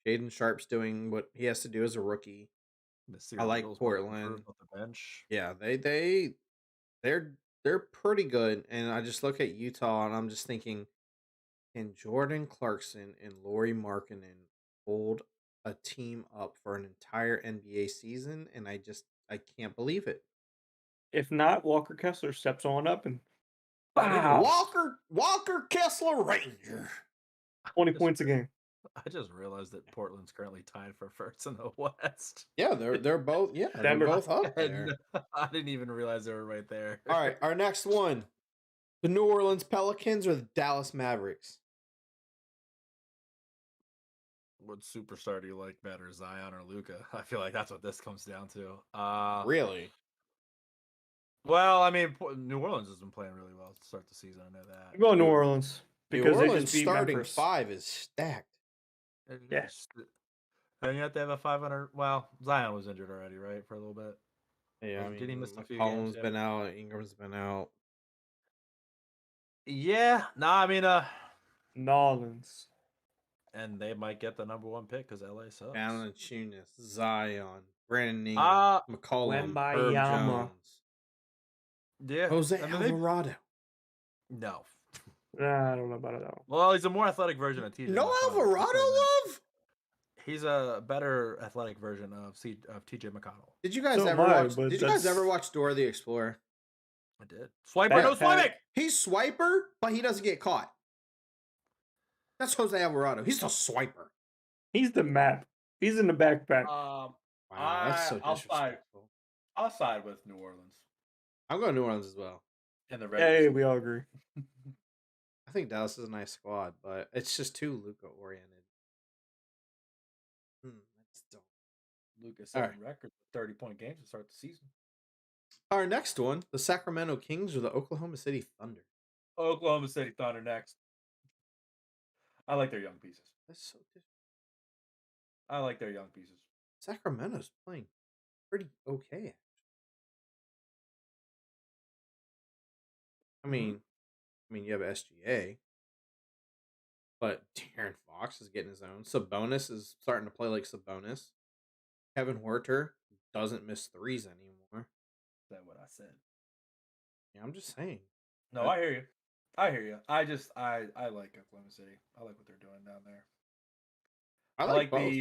Jaden Sharp's doing what he has to do as a rookie. I like Portland. Off the bench. Yeah, they're pretty good. And I just look at Utah and I'm just thinking, can Jordan Clarkson and Lauri Markkanen hold a team up for an entire NBA season? And I can't believe it. If not, Walker Kessler steps on up and Walker Kessler Ranger. 20 points a game. I just realized that Portland's currently tied for first in the West. Yeah, they're both they're Denver. both up there. And I didn't even realize they were right there. All right, our next one. The New Orleans Pelicans or the Dallas Mavericks? What superstar do you like better, Zion or Luca? I feel like that's what this comes down to. Really? Well, I mean, New Orleans has been playing really well to start the season. I know that. I'm going New Orleans because New they Orleans just beat starting Memphis. five is stacked. Yes. And you have to have a 500. Well, Zion was injured already, right, for a little bit. Yeah, I Did he mean, miss a few McCollum's games? been out, Ingram's been out. Yeah, I mean, Nolans. and they might get the number one pick because LA sucks. Valanciunas, Zion, Brandon Ingram, McCollum, Herb Wembanyama. Jones, Yeah, Jose I mean, Alvarado. No. Nah, I don't know about it all. Well, he's a more athletic version of TJ. No McConnell. Alvarado love? He's a better athletic version of TJ McConnell. Did you guys So ever am I, watch? but Did you guys that's- ever watch Dora the Explorer? I did. Swiper, That- no swiping. He's swiper, but he doesn't get caught. That's Jose Alvarado. He's a swiper. He's the map. He's in the backpack. Wow, that's so I'll side. disrespectful. I'll side with New Orleans I'm going New Orleans as well. in the Hey, regular. we all agree. I think Dallas is a nice squad, but it's just too Luka oriented. That's dumb. Lucas All setting records with 30-point games to start the season. Our next one, the Sacramento Kings or the Oklahoma City Thunder. Oklahoma City Thunder next. I like their young pieces. That's so different. I like their young pieces. Sacramento's playing pretty okay. I mean, you have SGA, but De'Aaron Fox is getting his own. Sabonis is starting to play like Sabonis. Kevin Huerter doesn't miss threes anymore. Is that what I said? Yeah, I'm just saying. No, I hear you. I hear you. I like Oklahoma City. I like what they're doing down there. I like both.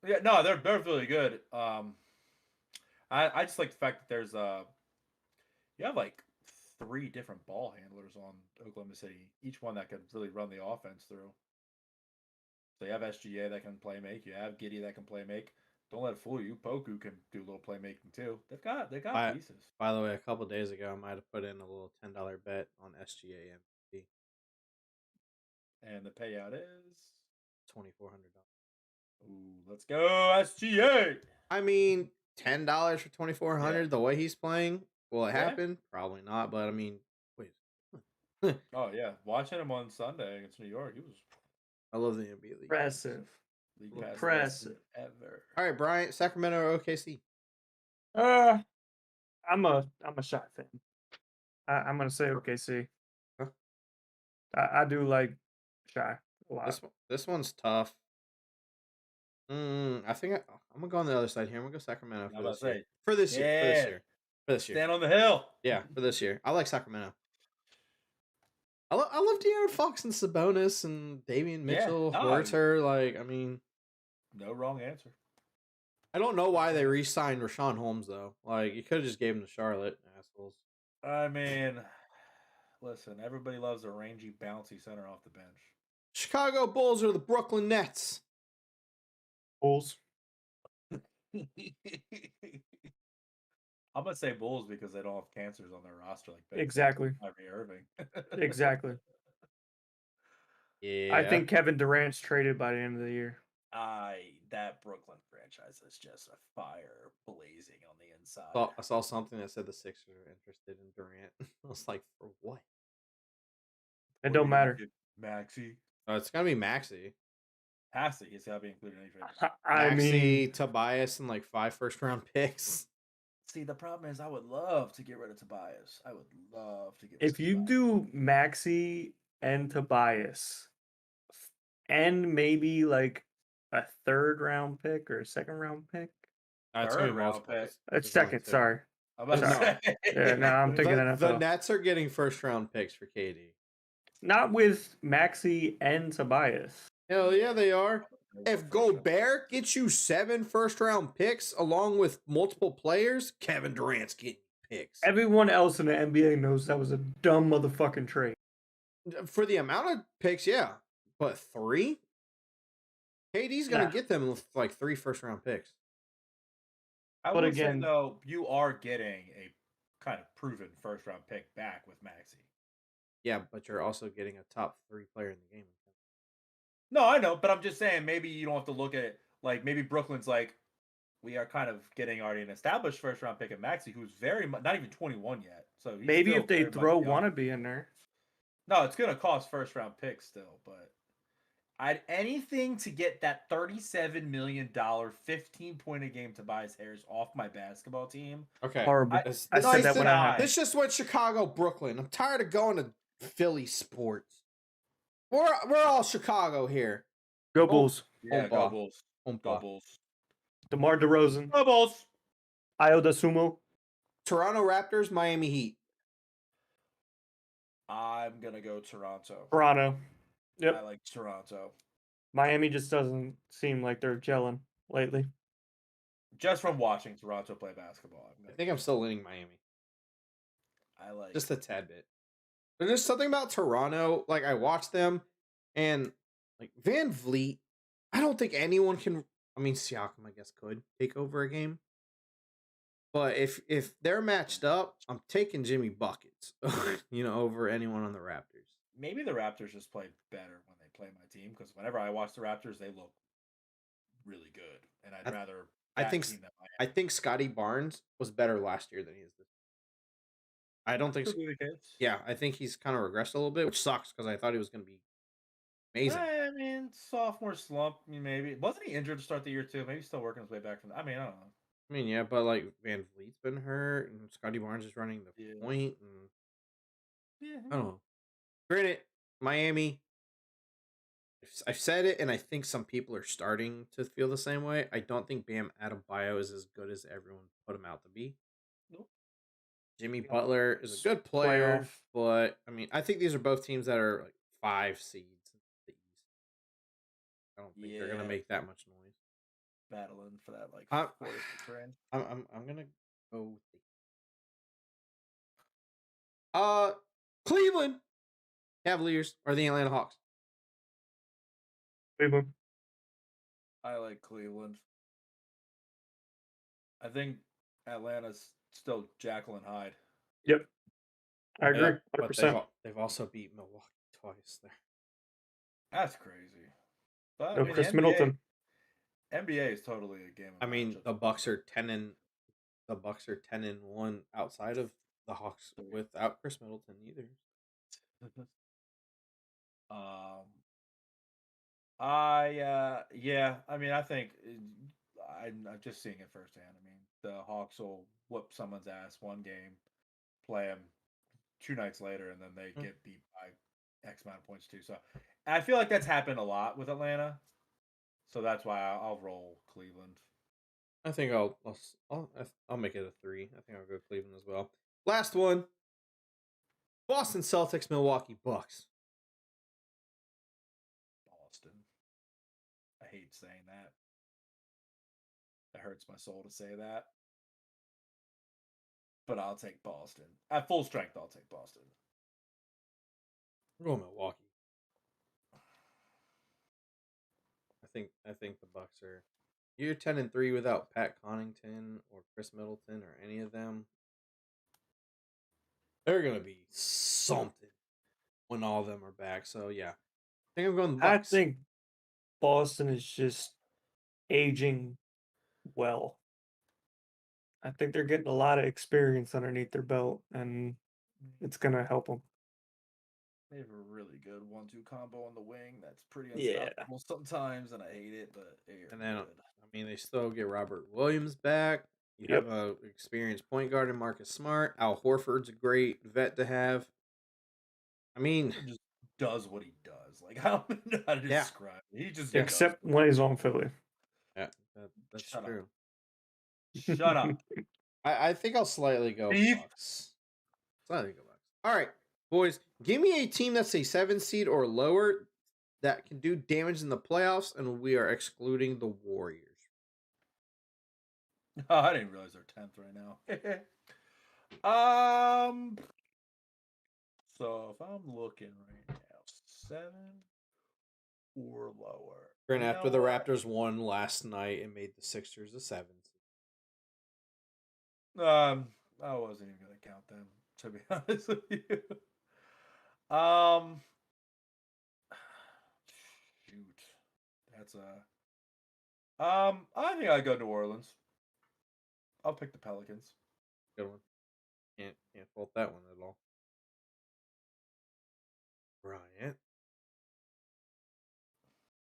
Yeah, no, they're really good. I just like the fact that there's you have like 3 different ball handlers on Oklahoma City, each one that could really run the offense through. So you have SGA that can play make. You have Giddey that can play make. Don't let it fool you. Poku can do a little playmaking too. They got pieces. By the way, a couple days ago, I might have put in a little $10 bet on SGA MVP. And the payout is $2,400. ooh, let's go SGA. I mean, $10 for $2,400. Yeah. The way he's playing, will it Yeah. happen? Probably not. But I mean, wait. Oh yeah, watching him on Sunday against New York, he was I love the NBA league. Impressive. league pass Impressive. ever. All right, Bryant, Sacramento or OKC? I'm a Shy fan. I'm gonna say OKC. Huh? I do like Shy a lot. This one's tough. I think I'm gonna go on the other side here. I'm gonna go Sacramento I'm about to say, for this year. For this year. stand on the hill. Yeah, for this year. I like Sacramento. I love De'Aaron Fox and Sabonis and Damian Mitchell, no, Huerter. Like, I mean, no wrong answer. I don't know why they re-signed Rashawn Holmes though. Like, you could have just gave him to Charlotte, assholes. I mean, listen, everybody loves a rangy, bouncy center off the bench. Chicago Bulls are the Brooklyn Nets. Bulls. I'm gonna say Bulls because they don't have cancers on their roster like Ben Exactly. Kyrie Irving. Exactly. Yeah, I think Kevin Durant's traded by the end of the year. That Brooklyn franchise is just a fire blazing on the inside. I saw something that said the Sixers are interested in Durant. I was like, for what? It don't matter. Maxi. Oh, it's gonna be Maxey. Has to. He's got to be included in any trade. I Maxey, mean, Tobias, and like 5 first-round picks. See, the problem is I would love to get rid of Tobias. I would love to get rid if of you Tobias. do Maxey and Tobias, and maybe like a 3rd-round pick or a 2nd-round pick, It's gonna be Third-round multiple. pick. a There's only 2nd. two. Sorry, I'm about to No. say. Yeah, no, I'm thinking The NFL. Nets are getting first-round picks for KD. Not with Maxey and Tobias. Hell yeah, they are. If Gobert gets you 7 first-round picks along with multiple players, Kevin Durant's getting picks. Everyone else in the NBA knows that was a dumb motherfucking trade. For the amount of picks, yeah. But 3? KD's going to get them with like 3 first-round picks. I But would say, again- though, you are getting a kind of proven first-round pick back with Maxey. Yeah, but you're also getting a top 3 player in the game. No, I know, but I'm just saying maybe you don't have to look at it like maybe Brooklyn's like we are kind of getting already an established first-round pick at Maxey, who's very much not even 21 yet. So he's Maybe still if they very much throw young. wannabe in there. No, it's going to cost first-round picks still, but I'd anything to get that $37 million, 15-point a game Tobias Harris off my basketball team. Okay. Horrible. This I said that when I had. This just went Chicago, Brooklyn. I'm tired of going to Philly sports. We're all Chicago here. Go Bulls. Yeah, Oompa. go Bulls. Oompa. Go Bulls. DeMar DeRozan. Go Bulls. Ayo Dosunmu. Toronto Raptors, Miami Heat. I'm going to go Toronto. Toronto. Yep. I like Toronto. Miami just doesn't seem like they're gelling lately. Just from watching Toronto play basketball. I think I'm still leaning Miami. I like Just a tad bit. There's just something about Toronto. Like, I watched them, and like Van Vliet, I don't think anyone can. I mean, Siakam, I guess, could take over a game. But if they're matched up, I'm taking Jimmy Buckets, over anyone on the Raptors. maybe the Raptors just play better when they play my team because whenever I watch the Raptors, they look really good, and I'd rather. I think team than Miami. I think Scotty Barnes was better last year than he is this. I don't think. Could be the case. Yeah, I think he's kind of regressed a little bit, which sucks because I thought he was going to be amazing. I mean, sophomore slump. Maybe wasn't he injured to start the year too? Maybe he's still working his way back from. I mean, I don't know. I mean, yeah, but like Van Vliet's been hurt, and Scotty Barnes is running the Yeah. point, and Yeah. I don't know. Granted, Miami. I've said it, and I think some people are starting to feel the same way. I don't think Bam Adebayo is as good as everyone put him out to be. Nope. Jimmy Butler is a good player, Playoff. but I mean, I think these are both teams that are like 5 seeds in the East. I don't think they're gonna Yeah. make that much noise. Battling for that like I'm- 4th range. I'm gonna go with Cleveland Cavaliers or the Atlanta Hawks. Cleveland. I like Cleveland. I think Atlanta's still Jekyll and Hyde. Yep. I agree. Yeah, but 100%. they've also beat Milwaukee twice there. That's crazy. But No Chris Middleton. NBA is totally a game. Of I mean, matchups. the Bucks are 10-1 outside of the Hawks without Chris Middleton either. I mean, I think I'm just seeing it firsthand. I mean, the Hawks will whoop someone's ass one game, play them 2 nights later, and then they get beat by X amount of points too. So I feel like that's happened a lot with Atlanta. So that's why I'll roll Cleveland. I think I'll make it a 3. I think I'll go Cleveland as well. Last one. Boston Celtics, Milwaukee Bucks. Boston. I hate saying that. It hurts my soul to say that. But I'll take Boston. At full strength, I'll take Boston. I'm going Milwaukee. I think the Bucks are. You're 10-3 without Pat Connaughton or Chris Middleton or any of them. They're gonna be something when all of them are back. So yeah, I think I'm going the Bucks. I think Boston is just aging well. I think they're getting a lot of experience underneath their belt, and it's gonna help them. They have a really good 1-2 combo on the wing that's pretty Yeah. unstoppable sometimes, and I hate it, but they're And then good. I mean they still get Robert Williams back. You Yep. have a experienced point guard in Marcus Smart. Al Horford's a great vet to have. I mean, He just does what he does. Like, I don't know how to Yeah. describe it. He just Except when he's on Philly. yeah, that's Shut up. true. Shut up. I think I'll slightly go Beef. Bucks. Slightly go Bucks. All right, boys, give me a team that's a 7 seed or lower that can do damage in the playoffs, and we are excluding the Warriors. Oh, I didn't realize they're 10th right now. So if I'm looking right now, 7 or lower. And You after know the what? Raptors won last night and made the Sixers a 7 seed. I wasn't even gonna count them, to be honest with you. Shoot, that's I think I go New Orleans. I'll pick the Pelicans. Good one. Can't fault that one at all. Bryant.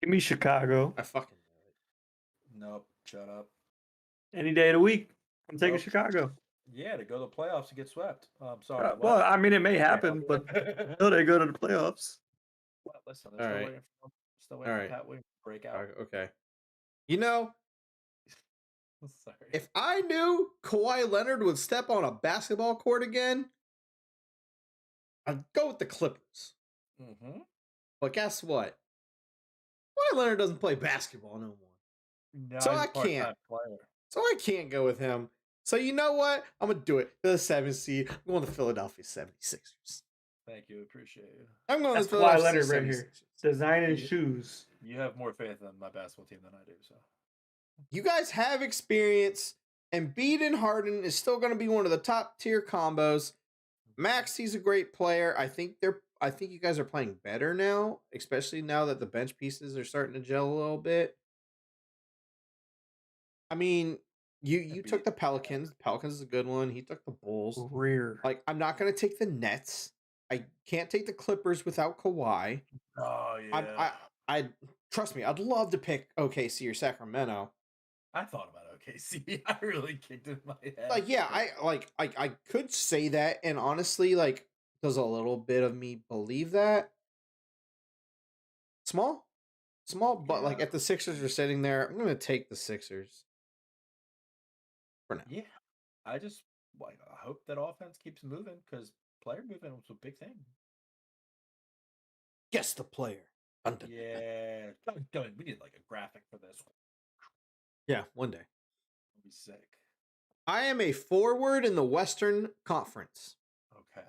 Give me Chicago I fucking know it. Nope, shut up. any day of the week. I'm taking Nope. Chicago. Yeah, to go to the playoffs and get swept. Sorry. what? Well, I mean, it may happen, but until they go to the playoffs. Well, listen, All they're right. still waiting All for right. Pat Williams to break out. Okay. You know, Sorry. if I knew Kawhi Leonard would step on a basketball court again, I'd go with the Clippers. Mm-hmm. But guess what? Kawhi Leonard doesn't play basketball no more. No, So he's I a part-time can't. player. So I can't go with him. So you know what? I'm going to do it. For the 7th seed, I'm going to the Philadelphia 76ers. Thank you, appreciate you. I'm going That's to the Kawhi Philadelphia Leonard right 76ers. here. Designing Yeah. shoes. You have more faith in my basketball team than I do, so. You guys have experience. Embiid and Harden is still going to be one of the top tier combos. Max, he's a great player. I think you guys are playing better now, especially now that the bench pieces are starting to gel a little bit. I mean, you took the Pelicans. The Pelicans is a good one. He took the Bulls. Rear. Like, I'm not going to take the Nets. I can't take the Clippers without Kawhi. Oh, yeah. I trust me, I'd love to pick OKC or Sacramento. I thought about OKC. I really kicked it in my head. Like, yeah, I could say that, and honestly, like, does a little bit of me believe that? Small, but like, Yeah. if the Sixers are sitting there, I'm gonna take the Sixers for now. Yeah. I just I hope that offense keeps moving because player movement was a big thing. Guess the player. Yeah. We need like a graphic for this. Yeah, one day. It'll be sick. I am a forward in the Western Conference. Okay.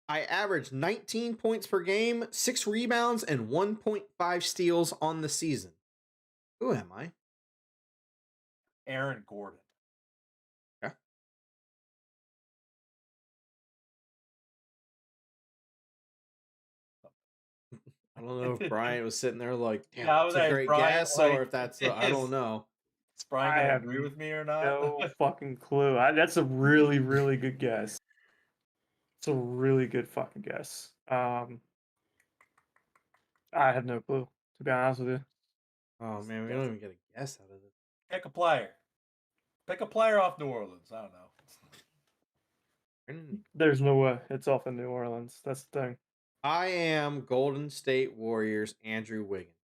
I average 19 points per game, 6 rebounds, and 1.5 steals on the season. Who am I? Aaron Gordon. Yeah. I don't know if Bryant was sitting there like, damn, Yeah, I that's was a like, great Brian, guess, like, or if that's, I don't know. Is Brian I gonna have agree with me or not? No fucking clue. That's a really, really good guess. It's a really good fucking guess. I have no clue, to be honest with you. Oh, man, we don't even get a guess out of this. Pick a player. Pick a player off New Orleans. I don't know. There's no way. It's off in New Orleans. That's the thing. I am Golden State Warriors, Andrew Wiggins.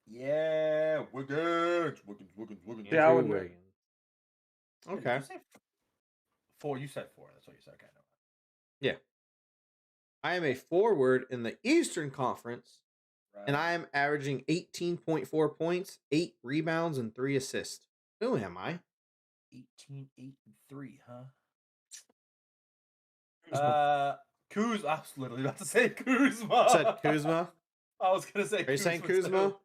Yeah, Wiggins. Yeah, I Andrew would- Wiggins. Okay. Did you say 4? You said 4. That's what you said. Okay. No. Yeah. I am a forward in the Eastern Conference, and Right. I am averaging 18.4 points, 8 rebounds, and 3 assists. Who am I? 18, 8, and 3, huh? Kuzma. Kuzma. I was literally about to say Kuzma. Said Kuzma. I was gonna say Are you saying Kuzma?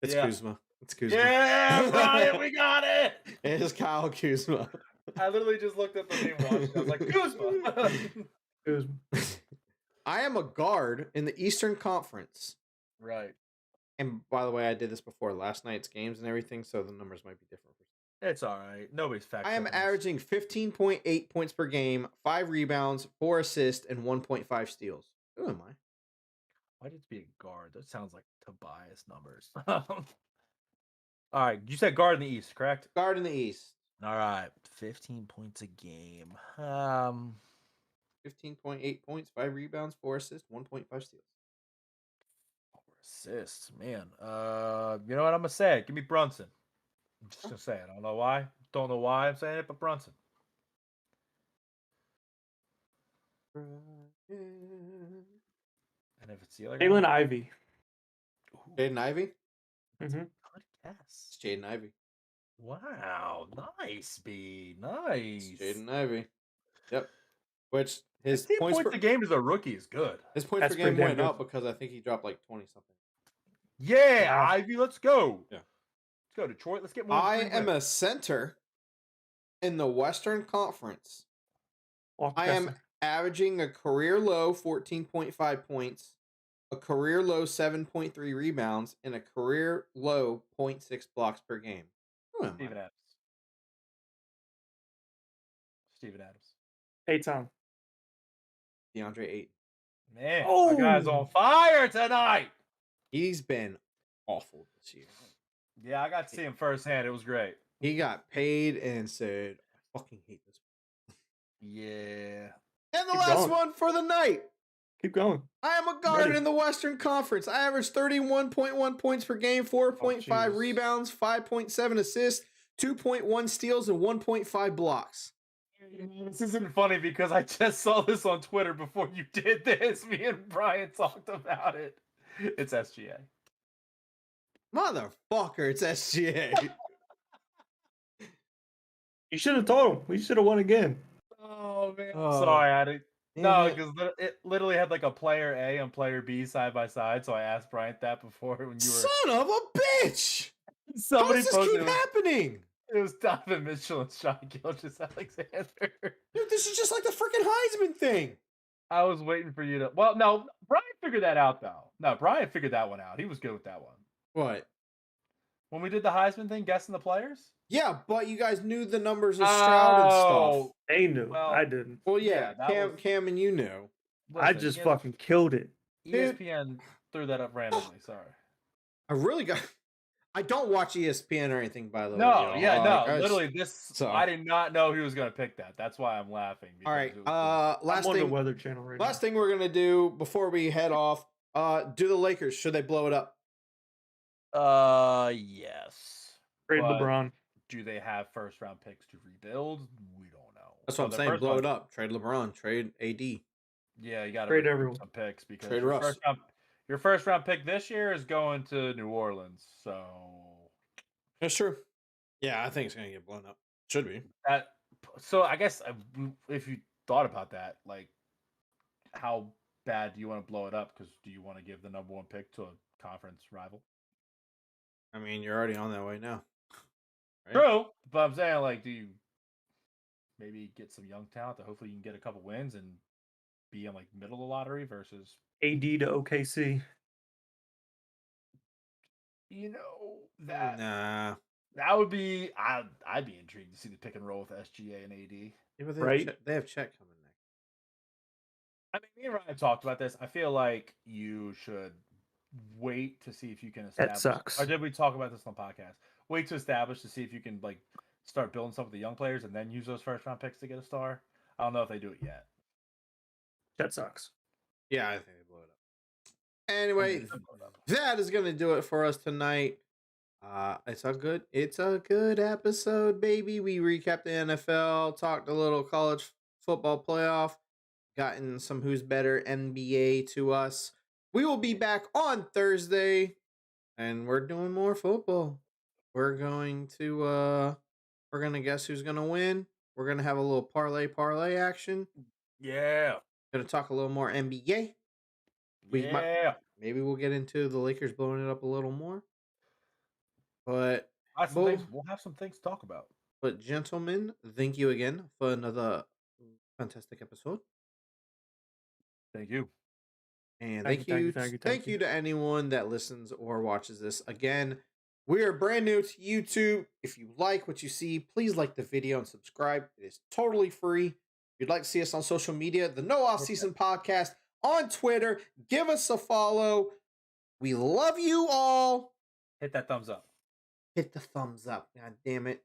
It's Yeah. Kuzma. It's Kuzma. Yeah, Brian, we got it. It is Kyle Kuzma. I literally just looked at the name watch. I was like, Kuzma. Kuzma. I am a guard in the Eastern Conference. Right. And by the way, I did this before last night's games and everything, so the numbers might be different. It's all right. Nobody's fact. I am averaging 15.8 points per game, 5 rebounds, 4 assists, and 1.5 steals. Who am I? Why did it be a guard? That sounds like Tobias numbers. All right. You said guard in the East, correct? Guard in the East. All right. 15 points a game. 15.8 points, 5 rebounds, 4 assists, 1.5 steals. 4 assists, man. You know what I'm gonna say? Give me Brunson. I'm just gonna say it. I don't know why. Don't know why I'm saying it, but Brunson. And if it's the other guy, Jalen Ivy. Jaden Ivey? Mm-hmm. good guess. It's Jaden Ivey. Wow, nice, B, nice. It's Jaden Ivey. Yep. Which his 15 points points per a game as a rookie is good. his points That's per game pretty went damn up because I think he dropped like 20 something. Yeah, Wow. Ivy, let's go. Yeah. Let's go, Detroit. Let's get more. I am a center in the Western Conference. I am averaging a career low 14.5 points, a career low 7.3 rebounds, and a career low 0.6 blocks per game. Who am Steven I? Adams. Steven Adams. Eitan. DeAndre Ayton. Man, my guy's on fire tonight. He's been awful this year. Yeah, I got to see him firsthand. It was great. He got paid and said, I fucking hate this. Yeah. And the Keep last going. one for the night. Keep going. I am a guard Ready. in the Western Conference. I average 31.1 points per game, 4.5 Jesus. rebounds, 5.7 assists, 2.1 steals, and 1.5 blocks. This isn't funny because I just saw this on Twitter before you did this. Me and Brian talked about it. It's SGA. Motherfucker, it's SGA. You should have told him. We should have won again. Oh man, Oh, sorry, I had to. No, it. because it literally had like a player A and player B side by side. So I asked Bryant that before when you were. Son of a bitch! How Somebody does this posted keep happening? it was Donovan Mitchell and Shai Gilgeous-Alexander. Dude, this is just like the freaking Heisman thing. I was waiting for you to. Well, no, Brian figured that out though. No, Brian figured that one out. He was good with that one. What? When we did the Heisman thing, guessing the players. Yeah, but you guys knew the numbers of Stroud and stuff. They knew. Well, I didn't. Well, yeah, that Cam, was- Cam and you knew. I Listen, just fucking killed it. ESPN threw that up randomly. Sorry. I really got. I don't watch ESPN or anything, by the way. No, y'all. yeah, Like, no. I just- Literally, this. so- I did not know he was going to pick that. That's why I'm laughing. All right. because it was Last I'm on the thing. Weather Channel right Last thing we're gonna do before we head off. Do the Lakers? Should they blow it up? yes. Trade but LeBron. Do they have first round picks to rebuild? We don't know. That's So what I'm their saying. first Blow round- it up. Trade LeBron. Trade AD. Yeah, you got to Trade everyone. some picks because Trade your Russ. your first round pick this year is going to New Orleans. So That's true. Yeah, I think it's gonna get blown up. Should be. I guess if you thought about that, like, how bad do you want to blow it up? Because do you want to give the number one pick to a conference rival? I mean, you're already on that way now. Right? True, but I'm saying, like, do you maybe get some young talent that hopefully you can get a couple wins and be in like middle of the lottery versus AD to OKC. that Nah. that would be I'd be intrigued to see the pick and roll with SGA and AD. Yeah, but Right. They have Chet coming next. I mean, me and Ryan talked about this. I feel like you should wait to see if you can establish. sucks. Or did we talk about this on the podcast? Wait to establish to see if you can like start building some of the young players and then use those first round picks to get a star. I don't know if they do it yet. That sucks. Yeah, I think they blow it up. Anyway, that is gonna do it for us tonight. It's a good episode, baby. We recapped the NFL, talked a little college football playoff. gotten some Who's Better NBA to us. We will be back on Thursday, and we're doing more football. We're going to guess who's gonna win. We're gonna have a little parlay action. Yeah. Gonna talk a little more NBA. Maybe we'll get into the Lakers blowing it up a little more. But we'll have some things to talk about. But gentlemen, thank you again for another fantastic episode. Thank you. And thank you to anyone that listens or watches this. Again, we are brand new to YouTube. If you like what you see, please like the video and subscribe. It is totally free. If you'd like to see us on social media, the No Offseason Podcast on Twitter. Give us a follow. We love you all. Hit that thumbs up. Hit the thumbs up. God damn it.